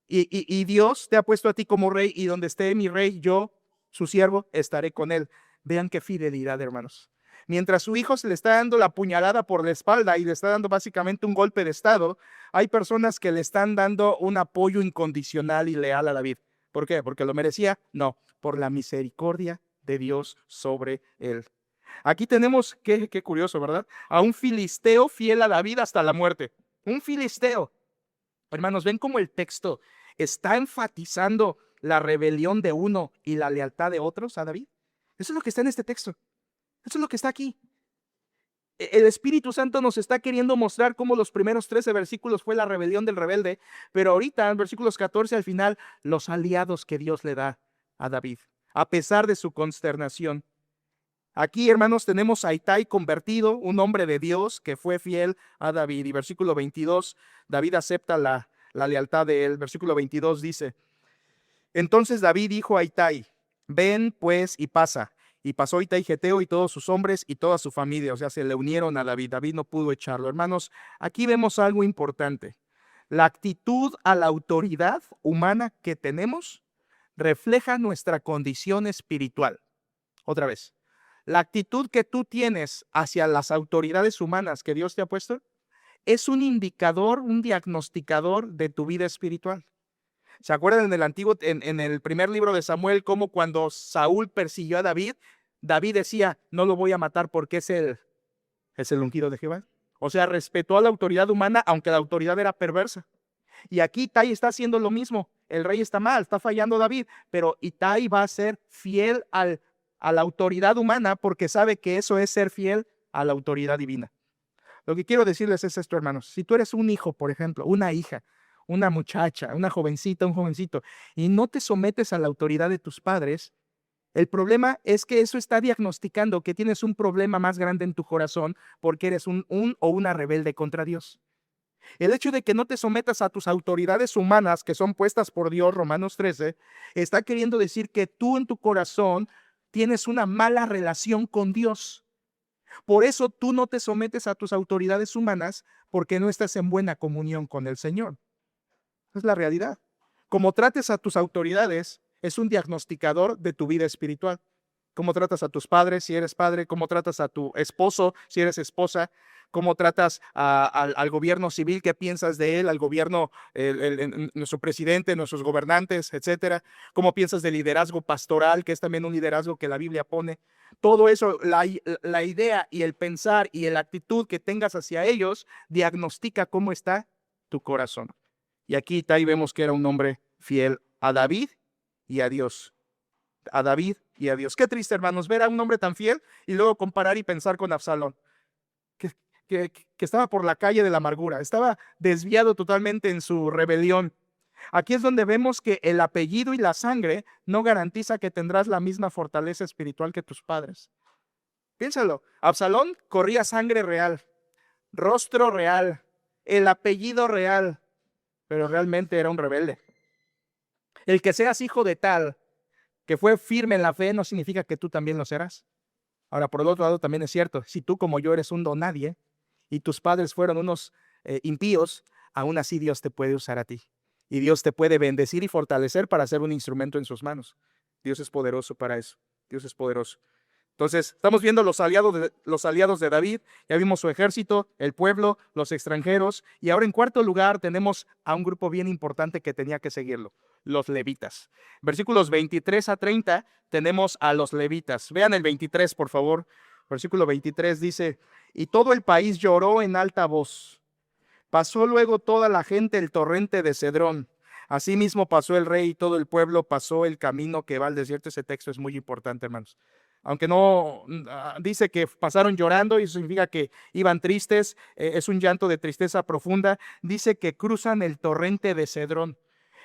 Y Dios te ha puesto a ti como rey, y donde esté mi rey, yo, su siervo, estaré con él. Vean qué fidelidad, hermanos. Mientras su hijo se le está dando la puñalada por la espalda y le está dando básicamente un golpe de estado, hay personas que le están dando un apoyo incondicional y leal a David. ¿Por qué? ¿Porque lo merecía? No, por la misericordia de Dios sobre él. Aquí tenemos, qué curioso, ¿verdad? A un filisteo fiel a David hasta la muerte. Un filisteo. Hermanos, ¿ven cómo el texto está enfatizando la rebelión de uno y la lealtad de otros a David? Eso es lo que está en este texto. Eso es lo que está aquí. El Espíritu Santo nos está queriendo mostrar cómo los primeros 13 versículos fue la rebelión del rebelde, pero ahorita en versículos 14 al final, los aliados que Dios le da a David, a pesar de su consternación. Aquí, hermanos, tenemos a Ittai convertido, un hombre de Dios que fue fiel a David. Y versículo 22, David acepta la lealtad de él. Versículo 22 dice, entonces David dijo a Ittai, ven pues y pasa. Y pasó Ittai Geteo y todos sus hombres y toda su familia. O sea, se le unieron a David. David no pudo echarlo. Hermanos, aquí vemos algo importante. La actitud a la autoridad humana que tenemos refleja nuestra condición espiritual. Otra vez. La actitud que tú tienes hacia las autoridades humanas que Dios te ha puesto es un indicador, un diagnosticador de tu vida espiritual. ¿Se acuerdan en el primer libro de Samuel, cómo cuando Saúl persiguió a David, David decía, no lo voy a matar porque es el ungido de Jehová? O sea, respetó a la autoridad humana, aunque la autoridad era perversa. Y aquí Ittai está haciendo lo mismo. El rey está mal, está fallando David, pero Ittai va a ser fiel a la autoridad humana porque sabe que eso es ser fiel a la autoridad divina. Lo que quiero decirles es esto, hermanos. Si tú eres un hijo, por ejemplo, una hija, una muchacha, una jovencita, un jovencito, y no te sometes a la autoridad de tus padres, el problema es que eso está diagnosticando que tienes un problema más grande en tu corazón porque eres un o una rebelde contra Dios. El hecho de que no te sometas a tus autoridades humanas que son puestas por Dios, Romanos 13, está queriendo decir que tú en tu corazón tienes una mala relación con Dios. Por eso tú no te sometes a tus autoridades humanas porque no estás en buena comunión con el Señor. Es la realidad. Como trates a tus autoridades es un diagnosticador de tu vida espiritual. Cómo tratas a tus padres si eres padre, cómo tratas a tu esposo si eres esposa, cómo tratas al gobierno civil, qué piensas de él, al gobierno, nuestro presidente, nuestros gobernantes, etcétera, cómo piensas del liderazgo pastoral, que es también un liderazgo que la Biblia pone. Todo eso, la idea y el pensar y la actitud que tengas hacia ellos diagnostica cómo está tu corazón. Y aquí Itai vemos que era un hombre fiel a David y a Dios. A David y a Dios. Qué triste, hermanos, ver a un hombre tan fiel y luego comparar y pensar con Absalón, que, que estaba por la calle de la amargura, estaba desviado totalmente en su rebelión. Aquí es donde vemos que el apellido y la sangre no garantiza que tendrás la misma fortaleza espiritual que tus padres. Piénsalo, Absalón corría sangre real, rostro real, el apellido real, pero realmente era un rebelde. El que seas hijo de tal que fue firme en la fe no significa que tú también lo serás. Ahora, por el otro lado, también es cierto, si tú como yo eres un don nadie y tus padres fueron unos impíos, aún así Dios te puede usar a ti. Y Dios te puede bendecir y fortalecer para ser un instrumento en sus manos. Dios es poderoso para eso. Dios es poderoso. Entonces, estamos viendo los aliados de David, ya vimos su ejército, el pueblo, los extranjeros, y ahora en cuarto lugar tenemos a un grupo bien importante que tenía que seguirlo, los levitas. Versículos 23 a 30 tenemos a los levitas. Vean el 23, por favor. Versículo 23 dice, y todo el país lloró en alta voz. Pasó luego toda la gente el torrente de Cedrón. Asimismo pasó el rey y todo el pueblo pasó el camino que va al desierto. Ese texto es muy importante, hermanos. Aunque no dice que pasaron llorando y eso significa que iban tristes, es un llanto de tristeza profunda. Dice que cruzan el torrente de Cedrón.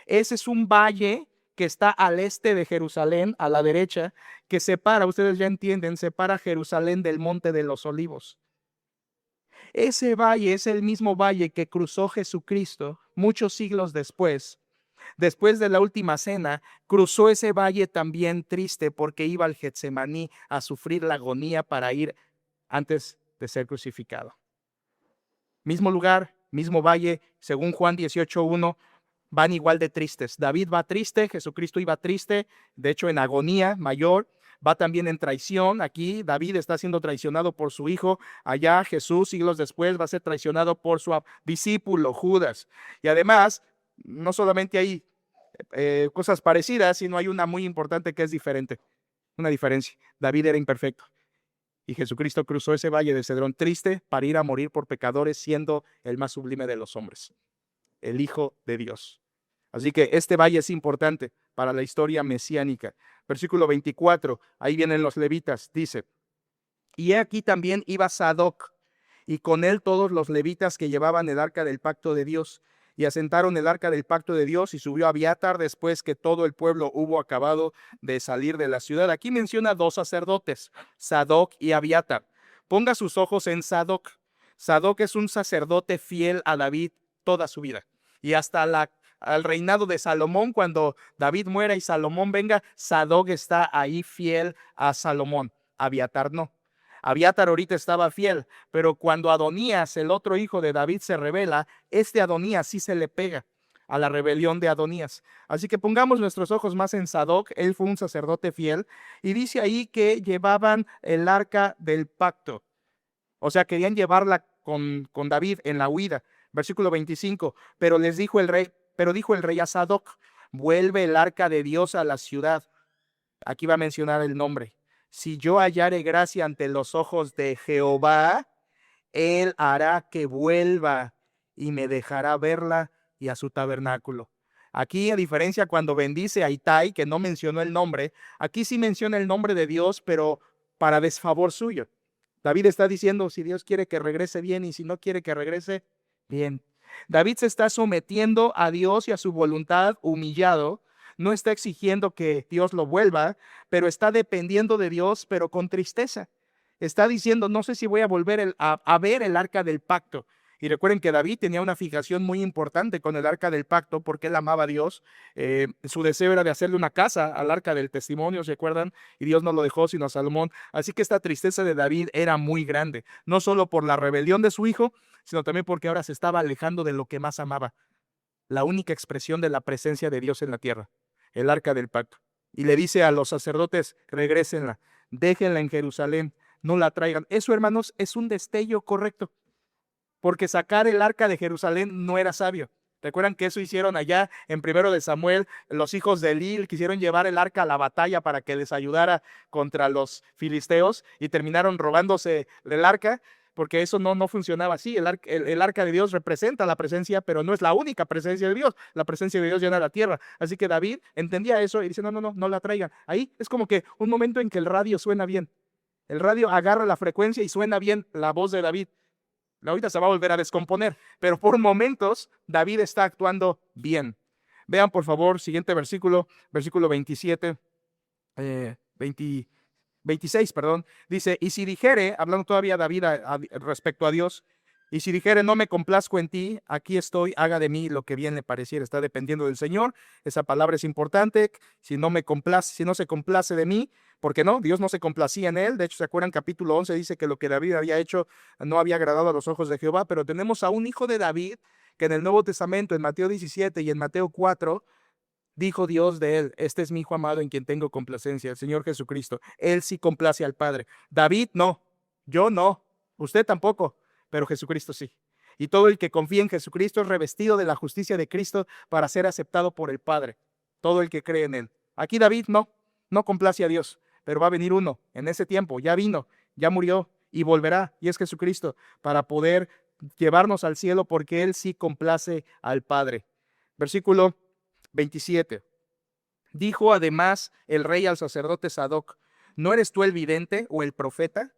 Ese es un valle que está al este de Jerusalén, a la derecha, que separa, ustedes ya entienden, separa Jerusalén del Monte de los Olivos. Ese valle es el mismo valle que cruzó Jesucristo muchos siglos después. Después de la última cena, cruzó ese valle también triste porque iba al Getsemaní a sufrir la agonía para ir antes de ser crucificado. Mismo lugar, mismo valle, según Juan 18:1, van igual de tristes. David va triste, Jesucristo iba triste, de hecho en agonía mayor. Va también en traición. Aquí David está siendo traicionado por su hijo. Allá Jesús, siglos después, va a ser traicionado por su discípulo Judas. Y además, no solamente hay cosas parecidas, sino hay una muy importante que es diferente. Una diferencia. David era imperfecto. Y Jesucristo cruzó ese valle de Cedrón triste para ir a morir por pecadores, siendo el más sublime de los hombres, el Hijo de Dios. Así que este valle es importante para la historia mesiánica. Versículo 24, ahí vienen los levitas, dice, y aquí también iba Sadoc, y con él todos los levitas que llevaban el arca del pacto de Dios, y asentaron el arca del pacto de Dios, y subió Abiatar después que todo el pueblo hubo acabado de salir de la ciudad. Aquí menciona dos sacerdotes, Sadoc y Abiatar. Ponga sus ojos en Sadoc. Sadoc es un sacerdote fiel a David toda su vida, y hasta al reinado de Salomón, cuando David muera y Salomón venga, Sadoc está ahí fiel a Salomón. Abiatar no. Abiatar ahorita estaba fiel, pero cuando Adonías, el otro hijo de David, se rebela, Adonías sí se le pega a la rebelión de Adonías. Así que pongamos nuestros ojos más en Sadoc. Él fue un sacerdote fiel y dice ahí que llevaban el arca del pacto. O sea, querían llevarla con David en la huida. Versículo 25, pero dijo el rey a Sadoc, vuelve el arca de Dios a la ciudad. Aquí va a mencionar el nombre. Si yo hallare gracia ante los ojos de Jehová, él hará que vuelva y me dejará verla y a su tabernáculo. Aquí, a diferencia cuando bendice a Itai, que no mencionó el nombre, aquí sí menciona el nombre de Dios, pero para desfavor suyo. David está diciendo si Dios quiere que regrese bien y si no quiere que regrese bien. David se está sometiendo a Dios y a su voluntad, humillado. No está exigiendo que Dios lo vuelva, pero está dependiendo de Dios, pero con tristeza. Está diciendo, no sé si voy a volver a ver el arca del pacto. Y recuerden que David tenía una fijación muy importante con el arca del pacto porque él amaba a Dios. Su deseo era de hacerle una casa al arca del testimonio, ¿se acuerdan? Y Dios no lo dejó sino a Salomón. Así que esta tristeza de David era muy grande, no solo por la rebelión de su hijo, sino también porque ahora se estaba alejando de lo que más amaba, la única expresión de la presencia de Dios en la tierra, el arca del pacto. Y le dice a los sacerdotes, regrésenla, déjenla en Jerusalén, no la traigan. Eso, hermanos, es un destello correcto, porque sacar el arca de Jerusalén no era sabio. ¿Recuerdan que eso hicieron allá en 1 Samuel? Los hijos de Eli quisieron llevar el arca a la batalla para que les ayudara contra los filisteos y terminaron robándose el arca, porque eso no funcionaba así. El arca de Dios representa la presencia, pero no es la única presencia de Dios. La presencia de Dios llena la tierra. Así que David entendía eso y dice, no la traigan. Ahí es como que un momento en que el radio suena bien. El radio agarra la frecuencia y suena bien la voz de David. Ahorita se va a volver a descomponer, pero por momentos David está actuando bien. Vean por favor, siguiente versículo, versículo 27, 26, perdón. Dice, y si dijere, hablando todavía David respecto a Dios, y si dijere, no me complazco en ti, aquí estoy, haga de mí lo que bien le pareciera. Está dependiendo del Señor. Esa palabra es importante. Si no se complace de mí, ¿por qué no? Dios no se complacía en él. De hecho, ¿se acuerdan? Capítulo 11 dice que lo que David había hecho no había agradado a los ojos de Jehová, pero tenemos a un hijo de David que en el Nuevo Testamento, en Mateo 17 y en Mateo 4, dijo Dios de él, este es mi hijo amado en quien tengo complacencia, el Señor Jesucristo. Él sí complace al Padre. David no, yo no, usted tampoco, pero Jesucristo sí. Y todo el que confía en Jesucristo es revestido de la justicia de Cristo para ser aceptado por el Padre. Todo el que cree en él. Aquí David no complace a Dios, pero va a venir uno en ese tiempo, ya vino, ya murió y volverá, y es Jesucristo, para poder llevarnos al cielo porque él sí complace al Padre. Versículo 27. Dijo además el rey al sacerdote Sadoc, ¿no eres tú el vidente o el profeta?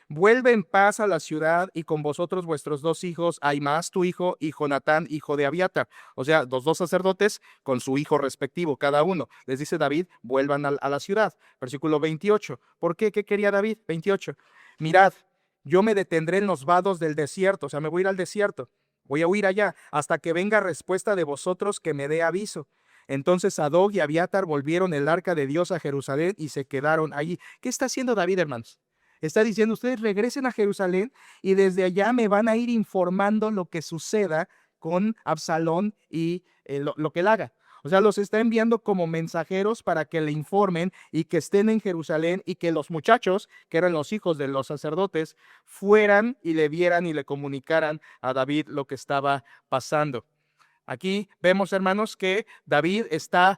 Vuelve en paz a la ciudad y con vosotros vuestros 2 hijos, Ahimaas tu hijo y Jonatán hijo de Abiatar. O sea, los 2 sacerdotes con su hijo respectivo, cada uno. Les dice David, vuelvan a la ciudad. Versículo 28. ¿Por qué? ¿Qué quería David? 28. Mirad, yo me detendré en los vados del desierto, o sea, me voy a ir al desierto. Voy a huir allá hasta que venga respuesta de vosotros que me dé aviso. Entonces Sadoc y Abiatar volvieron el arca de Dios a Jerusalén y se quedaron allí. ¿Qué está haciendo David, hermanos? Está diciendo, ustedes regresen a Jerusalén y desde allá me van a ir informando lo que suceda con Absalón y lo que él haga. O sea, los está enviando como mensajeros para que le informen y que estén en Jerusalén y que los muchachos, que eran los hijos de los sacerdotes, fueran y le vieran y le comunicaran a David lo que estaba pasando. Aquí vemos, hermanos, que David está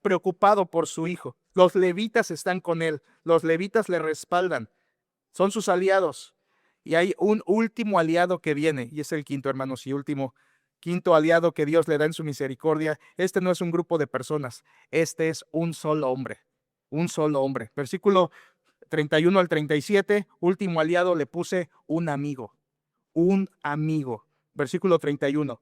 preocupado por su hijo. Los levitas están con él. Los levitas le respaldan. Son sus aliados. Y hay un último aliado que viene, y es el quinto, hermanos, y quinto aliado que Dios le da en su misericordia. Este no es un grupo de personas. Este es un solo hombre. Un solo hombre. Versículo 31 al 37, último aliado le puse un amigo. Un amigo. Versículo 31.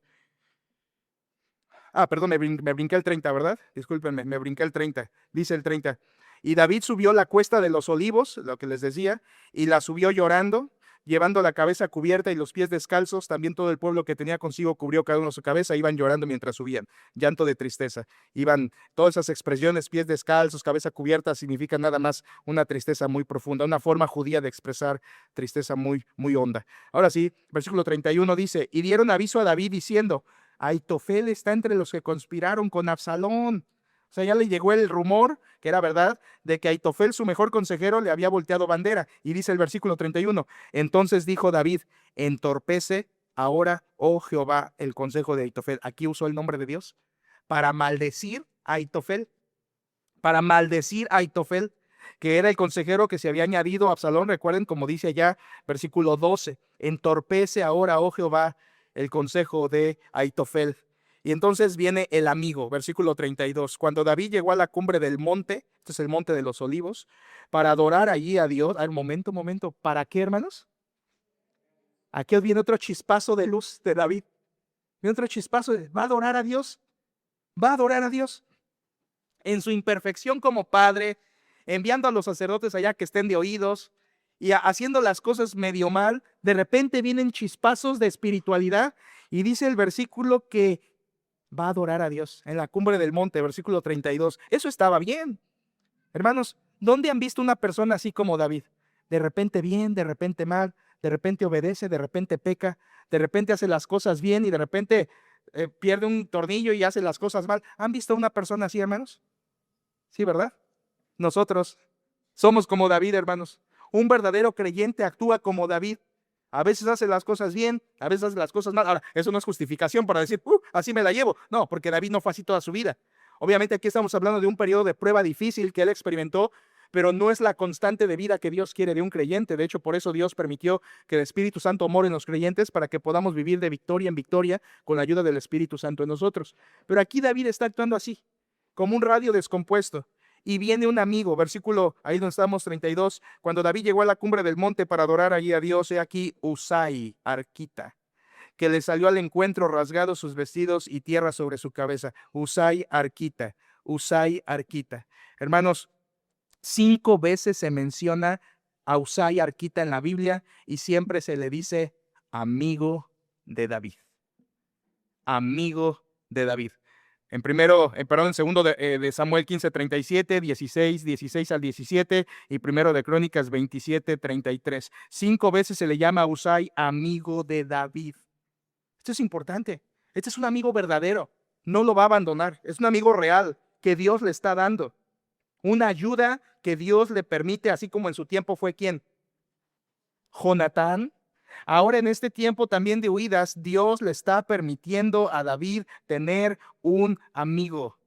Perdón, me brinqué el 30, ¿verdad? Discúlpenme, me brinqué el 30. Dice el 30. Y David subió la cuesta de los olivos, lo que les decía, y la subió llorando, llevando la cabeza cubierta y los pies descalzos. También todo el pueblo que tenía consigo cubrió cada uno su cabeza. Iban llorando mientras subían, llanto de tristeza. Iban todas esas expresiones, pies descalzos, cabeza cubierta, significan nada más una tristeza muy profunda, una forma judía de expresar tristeza muy, muy honda. Ahora sí, versículo 31 dice, y dieron aviso a David diciendo, Aitofel está entre los que conspiraron con Absalón. O sea, ya le llegó el rumor, que era verdad, de que Aitofel, su mejor consejero, le había volteado bandera. Y dice el versículo 31, entonces dijo David, entorpece ahora, oh Jehová, el consejo de Aitofel. Aquí usó el nombre de Dios para maldecir a Aitofel, que era el consejero que se había añadido a Absalón. Recuerden, como dice allá, versículo 12, entorpece ahora, oh Jehová, el consejo de Aitofel. Y entonces viene el amigo, versículo 32. Cuando David llegó a la cumbre del monte, este es el monte de los olivos, para adorar allí a Dios. Momento, ¿para qué, hermanos? Aquí viene otro chispazo de luz de David. Viene otro chispazo, va a adorar a Dios. Va a adorar a Dios. En su imperfección como padre, enviando a los sacerdotes allá que estén de oídos, y haciendo las cosas medio mal, de repente vienen chispazos de espiritualidad y dice el versículo que va a adorar a Dios en la cumbre del monte, versículo 32. Eso estaba bien. Hermanos, ¿dónde han visto una persona así como David? De repente bien, de repente mal, de repente obedece, de repente peca, de repente hace las cosas bien y de repente pierde un tornillo y hace las cosas mal. ¿Han visto a una persona así, hermanos? Sí, ¿verdad? Nosotros somos como David, hermanos. Un verdadero creyente actúa como David. A veces hace las cosas bien, a veces hace las cosas mal. Ahora, eso no es justificación para decir, así me la llevo. No, porque David no fue así toda su vida. Obviamente aquí estamos hablando de un periodo de prueba difícil que él experimentó, pero no es la constante de vida que Dios quiere de un creyente. De hecho, por eso Dios permitió que el Espíritu Santo more en los creyentes para que podamos vivir de victoria en victoria con la ayuda del Espíritu Santo en nosotros. Pero aquí David está actuando así, como un radio descompuesto. Y viene un amigo, versículo, ahí donde estamos, 32, cuando David llegó a la cumbre del monte para adorar allí a Dios, he aquí Usai, arquita, que le salió al encuentro rasgado sus vestidos y tierra sobre su cabeza. Usai, arquita, Usai, arquita. Hermanos, 5 veces se menciona a Usai, arquita en la Biblia y siempre se le dice amigo de David. Amigo de David. En segundo de Samuel 15:37, 16 al 17 y primero de Crónicas 27:33. 5 veces se le llama a Usai amigo de David. Esto es importante. Este es un amigo verdadero. No lo va a abandonar. Es un amigo real que Dios le está dando. Una ayuda que Dios le permite, así como en su tiempo fue ¿quién? Jonatán. Ahora en este tiempo también de huidas, Dios le está permitiendo a David tener un amigo.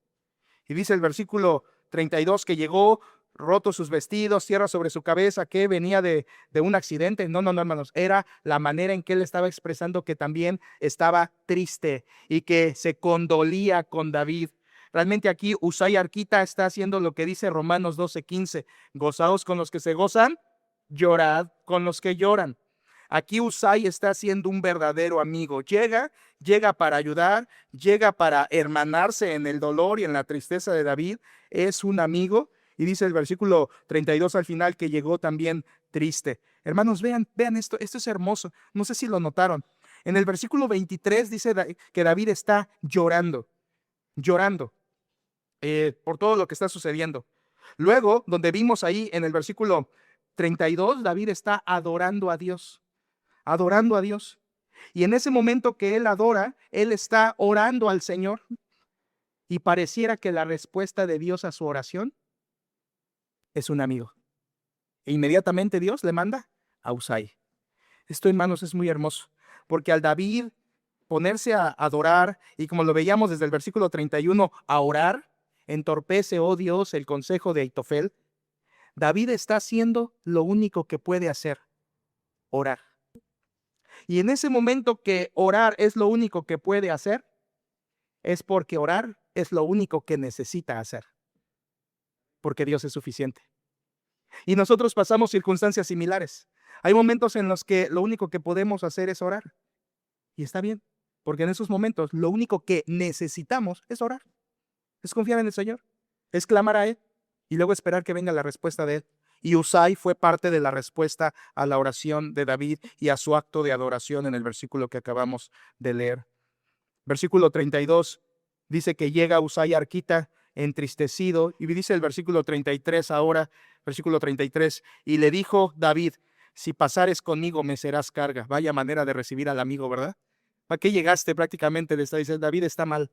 Y dice el versículo 32 que llegó, roto sus vestidos, tierra sobre su cabeza, que venía de un accidente. No, hermanos, era la manera en que él estaba expresando que también estaba triste y que se condolía con David. Realmente aquí Usai arquita está haciendo lo que dice Romanos 12:15. Gozaos con los que se gozan, llorad con los que lloran. Aquí Usai está siendo un verdadero amigo. Llega para ayudar, llega para hermanarse en el dolor y en la tristeza de David. Es un amigo. Y dice el versículo 32 al final que llegó también triste. Hermanos, vean esto. Esto es hermoso. No sé si lo notaron. En el versículo 23 dice que David está llorando por todo lo que está sucediendo. Luego, donde vimos ahí en el versículo 32, David está adorando a Dios. Y en ese momento que él adora, él está orando al Señor y pareciera que la respuesta de Dios a su oración es un amigo. E inmediatamente Dios le manda a Usai. Esto, hermanos, es muy hermoso, porque al David ponerse a adorar y como lo veíamos desde el versículo 31, a orar, entorpece, oh Dios, el consejo de Aitofel. David está haciendo lo único que puede hacer, orar. Y en ese momento que orar es lo único que puede hacer, es porque orar es lo único que necesita hacer, porque Dios es suficiente. Y nosotros pasamos circunstancias similares. Hay momentos en los que lo único que podemos hacer es orar. Y está bien, porque en esos momentos lo único que necesitamos es orar. Es confiar en el Señor, es clamar a Él y luego esperar que venga la respuesta de Él. Y Usai fue parte de la respuesta a la oración de David y a su acto de adoración en el versículo que acabamos de leer. Versículo 32 dice que llega Usai arquita entristecido y dice el versículo 33 ahora, versículo 33, y le dijo David, si pasares conmigo me serás carga. Vaya manera de recibir al amigo, ¿verdad? ¿Para qué llegaste? Prácticamente le está diciendo, David está mal,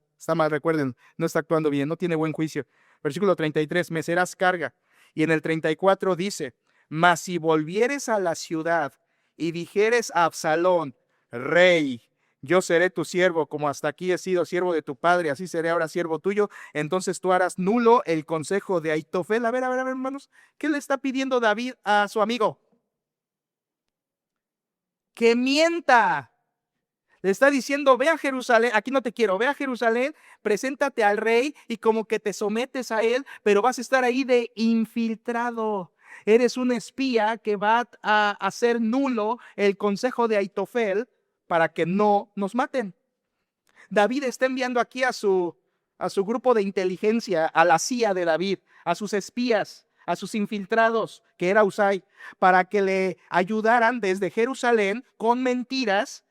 recuerden, no está actuando bien, no tiene buen juicio. Versículo 33, me serás carga. Y en el 34 dice, mas si volvieres a la ciudad y dijeres a Absalón, rey, yo seré tu siervo, como hasta aquí he sido siervo de tu padre, así seré ahora siervo tuyo, entonces tú harás nulo el consejo de Aitofel. A ver, hermanos, ¿qué le está pidiendo David a su amigo? Que mienta. Le está diciendo, ve a Jerusalén, aquí no te quiero, ve a Jerusalén, preséntate al rey y como que te sometes a él, pero vas a estar ahí de infiltrado. Eres un espía que va a hacer nulo el consejo de Aitofel para que no nos maten. David está enviando aquí a su grupo de inteligencia, a la CIA de David, a sus espías, a sus infiltrados, que era Usai, para que le ayudaran desde Jerusalén con mentiras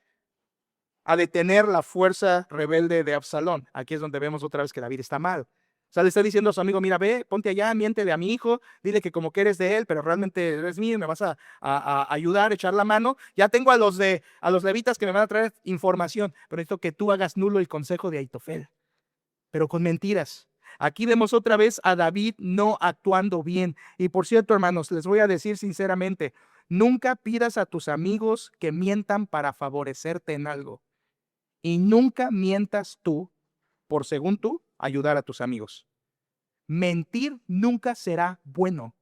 a detener la fuerza rebelde de Absalón. Aquí es donde vemos otra vez que David está mal. O sea, le está diciendo a su amigo, mira, ve, ponte allá, miéntele a mi hijo, dile que como que eres de él, pero realmente eres mío y me vas a ayudar, echar la mano. Ya tengo a los levitas que me van a traer información, pero necesito que tú hagas nulo el consejo de Ahitofel, pero con mentiras. Aquí vemos otra vez a David no actuando bien. Y por cierto, hermanos, les voy a decir sinceramente, nunca pidas a tus amigos que mientan para favorecerte en algo. Y nunca mientas tú por, según tú, ayudar a tus amigos. Mentir nunca será bueno.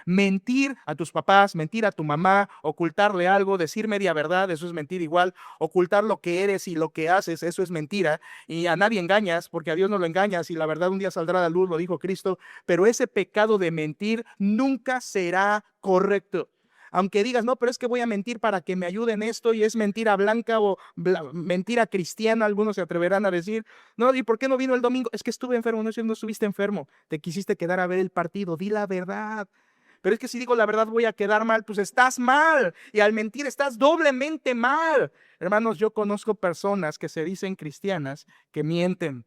Mentir a tus papás, mentir a tu mamá, ocultarle algo, decir media verdad, eso es mentir igual. Ocultar lo que eres y lo que haces, eso es mentira. Y a nadie engañas, porque a Dios no lo engañas y la verdad un día saldrá a la luz, lo dijo Cristo. Pero ese pecado de mentir nunca será correcto. Aunque digas, no, pero es que voy a mentir para que me ayuden esto y es mentira blanca o mentira cristiana, algunos se atreverán a decir, no, ¿y por qué no vino el domingo? Es que estuve enfermo, no, no estuviste enfermo, te quisiste quedar a ver el partido, di la verdad. Pero es que si digo la verdad voy a quedar mal, pues estás mal. Y al mentir estás doblemente mal. Hermanos, yo conozco personas que se dicen cristianas que mienten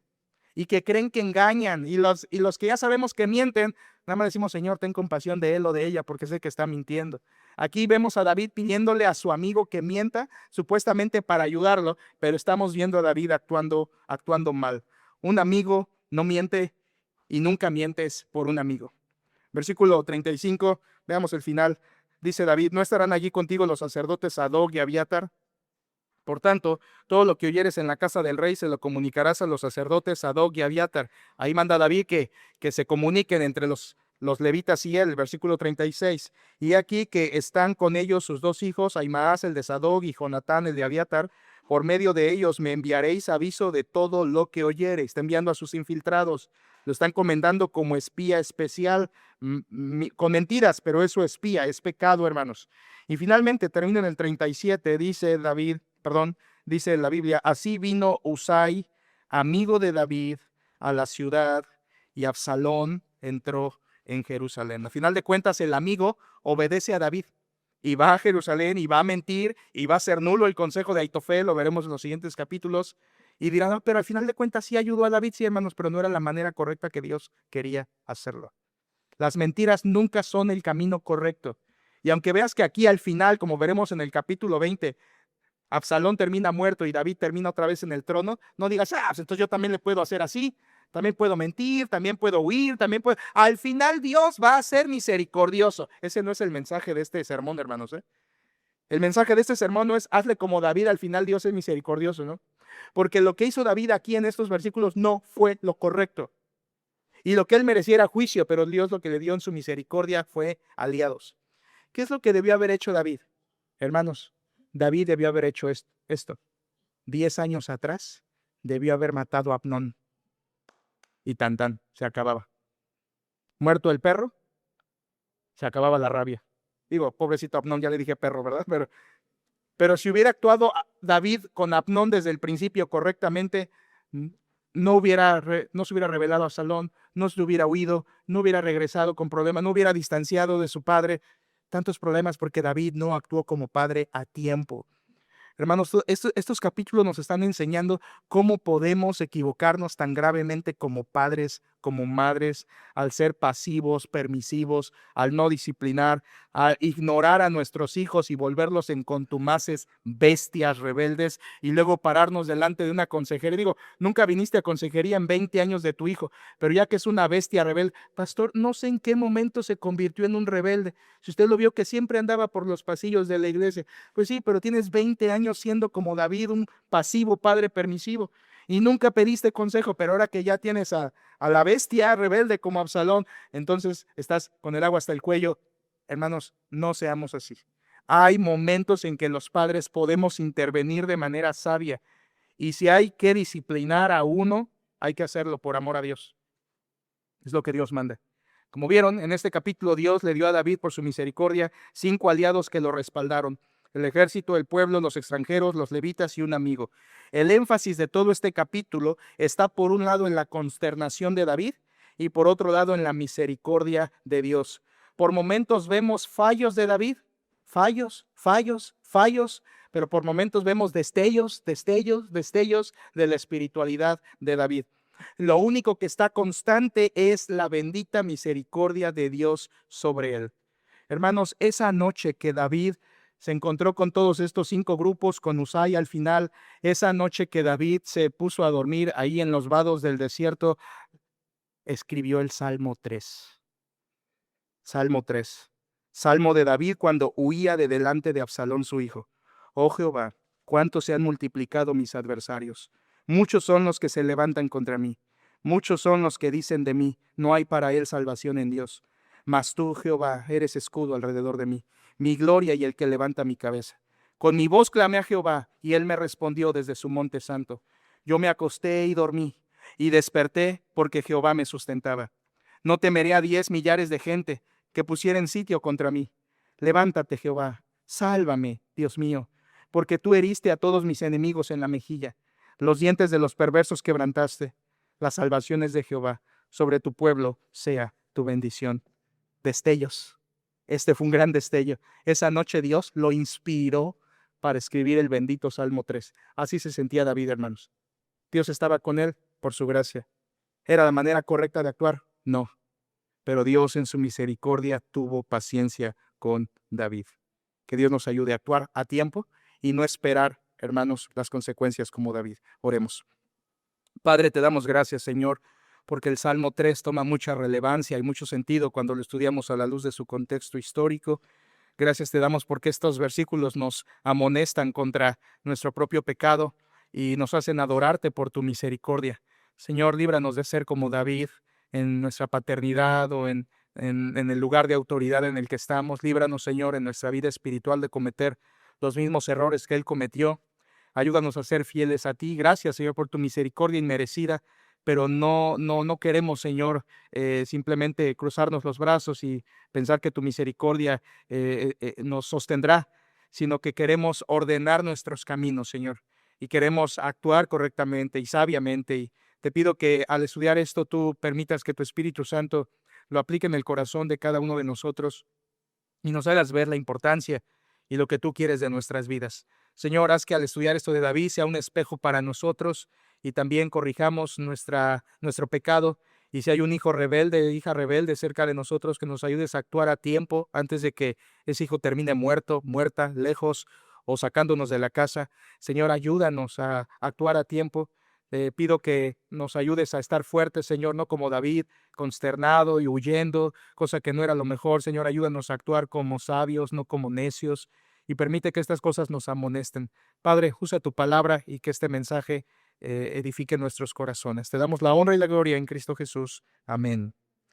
y que creen que engañan. Y los que ya sabemos que mienten, nada más decimos, Señor, ten compasión de él o de ella porque sé que está mintiendo. Aquí vemos a David pidiéndole a su amigo que mienta, supuestamente para ayudarlo, pero estamos viendo a David actuando mal. Un amigo no miente y nunca mientes por un amigo. Versículo 35, veamos el final. Dice David, ¿no estarán allí contigo los sacerdotes Sadoc y Abiatar? Por tanto, todo lo que oyeres en la casa del rey se lo comunicarás a los sacerdotes Sadoc y Abiatar. Ahí manda David que se comuniquen entre los levitas y él, versículo 36. Y aquí que están con ellos sus dos hijos, Ahimaas el de Sadoc y Jonatán el de Abiatar. Por medio de ellos me enviaréis aviso de todo lo que oyereis. Está enviando a sus infiltrados. Lo están comendando como espía especial, con mentiras, pero eso es espía, es pecado, hermanos. Y finalmente termina en el 37, dice la Biblia, así vino Usai, amigo de David, a la ciudad y Absalón entró en Jerusalén. Al final de cuentas, el amigo obedece a David y va a Jerusalén y va a mentir y va a hacer nulo el consejo de Ahitofel, lo veremos en los siguientes capítulos. Y dirán, no, pero al final de cuentas sí ayudó a David, sí, hermanos, pero no era la manera correcta que Dios quería hacerlo. Las mentiras nunca son el camino correcto. Y aunque veas que aquí al final, como veremos en el capítulo 20, Absalón termina muerto y David termina otra vez en el trono, no digas, pues entonces yo también le puedo hacer así, también puedo mentir, también puedo huir, también puedo... Al final Dios va a ser misericordioso. Ese no es el mensaje de este sermón, hermanos, ¿eh? El mensaje de este sermón no es hazle como David, al final Dios es misericordioso, ¿no? Porque lo que hizo David aquí en estos versículos no fue lo correcto. Y lo que él merecía era juicio, pero Dios lo que le dio en su misericordia fue aliados. ¿Qué es lo que debió haber hecho David? Hermanos, David debió haber hecho esto. 10 años atrás debió haber matado a Abnón. Y tan, se acababa. Muerto el perro, se acababa la rabia. Digo, pobrecito Abnón, ya le dije perro, ¿verdad? Pero si hubiera actuado David con Abnón desde el principio correctamente, no se hubiera revelado a Absalón, no se hubiera huido, no hubiera regresado con problemas, no hubiera distanciado de su padre. Tantos problemas porque David no actuó como padre a tiempo. Hermanos, estos capítulos nos están enseñando cómo podemos equivocarnos tan gravemente como padres, como madres, al ser pasivos, permisivos, al no disciplinar, al ignorar a nuestros hijos y volverlos en contumaces, bestias rebeldes, y luego pararnos delante de una consejería. Digo, nunca viniste a consejería en 20 años de tu hijo, pero ya que es una bestia rebelde, pastor, no sé en qué momento se convirtió en un rebelde. Si usted lo vio que siempre andaba por los pasillos de la iglesia, pues sí, pero tienes 20 años siendo como David, un pasivo padre permisivo, y nunca pediste consejo, pero ahora que ya tienes a la bestia rebelde como Absalón, entonces estás con el agua hasta el cuello. Hermanos, no seamos así. Hay momentos en que los padres podemos intervenir de manera sabia, y si hay que disciplinar a uno, hay que hacerlo por amor a Dios. Es lo que Dios manda. Como vieron, en este capítulo Dios le dio a David por su misericordia 5 aliados que lo respaldaron: el ejército, el pueblo, los extranjeros, los levitas y un amigo. El énfasis de todo este capítulo está por un lado en la consternación de David y por otro lado en la misericordia de Dios. Por momentos vemos fallos de David, fallos, pero por momentos vemos destellos de la espiritualidad de David. Lo único que está constante es la bendita misericordia de Dios sobre él. Hermanos, esa noche que David se encontró con todos estos 5 grupos, con Usai al final, esa noche que David se puso a dormir ahí en los vados del desierto, escribió el Salmo 3. Salmo 3. Salmo de David cuando huía de delante de Absalón su hijo. Oh Jehová, cuánto se han multiplicado mis adversarios. Muchos son los que se levantan contra mí. Muchos son los que dicen de mí, no hay para él salvación en Dios. Mas tú, Jehová, eres escudo alrededor de mí, mi gloria y el que levanta mi cabeza. Con mi voz clamé a Jehová, y él me respondió desde su monte santo. Yo me acosté y dormí, y desperté porque Jehová me sustentaba. No temeré a 10 millares de gente que pusieren sitio contra mí. Levántate, Jehová, sálvame, Dios mío, porque tú heriste a todos mis enemigos en la mejilla. Los dientes de los perversos quebrantaste. Las salvaciones de Jehová sobre tu pueblo sea tu bendición. Destellos. Este fue un gran destello. Esa noche Dios lo inspiró para escribir el bendito Salmo 3. Así se sentía David, hermanos. Dios estaba con él por su gracia. ¿Era la manera correcta de actuar? No. Pero Dios en su misericordia tuvo paciencia con David. Que Dios nos ayude a actuar a tiempo y no esperar, hermanos, las consecuencias como David. Oremos. Padre, te damos gracias, Señor, porque el Salmo 3 toma mucha relevancia y mucho sentido cuando lo estudiamos a la luz de su contexto histórico. Gracias te damos porque estos versículos nos amonestan contra nuestro propio pecado y nos hacen adorarte por tu misericordia. Señor, líbranos de ser como David en nuestra paternidad o en el lugar de autoridad en el que estamos. Líbranos, Señor, en nuestra vida espiritual de cometer los mismos errores que él cometió. Ayúdanos a ser fieles a ti. Gracias, Señor, por tu misericordia inmerecida, pero no queremos, Señor, simplemente cruzarnos los brazos y pensar que tu misericordia nos sostendrá, sino que queremos ordenar nuestros caminos, Señor, y queremos actuar correctamente y sabiamente. Y te pido que al estudiar esto tú permitas que tu Espíritu Santo lo aplique en el corazón de cada uno de nosotros y nos hagas ver la importancia y lo que tú quieres de nuestras vidas. Señor, haz que al estudiar esto de David sea un espejo para nosotros y también corrijamos nuestro pecado. Y si hay un hijo rebelde, hija rebelde cerca de nosotros, que nos ayudes a actuar a tiempo antes de que ese hijo termine muerto, muerta, lejos o sacándonos de la casa. Señor, ayúdanos a actuar a tiempo. Te pido que nos ayudes a estar fuertes, Señor, no como David, consternado y huyendo, cosa que no era lo mejor. Señor, ayúdanos a actuar como sabios, no como necios, y permite que estas cosas nos amonesten. Padre, usa tu palabra y que este mensaje edifique nuestros corazones. Te damos la honra y la gloria en Cristo Jesús. Amén.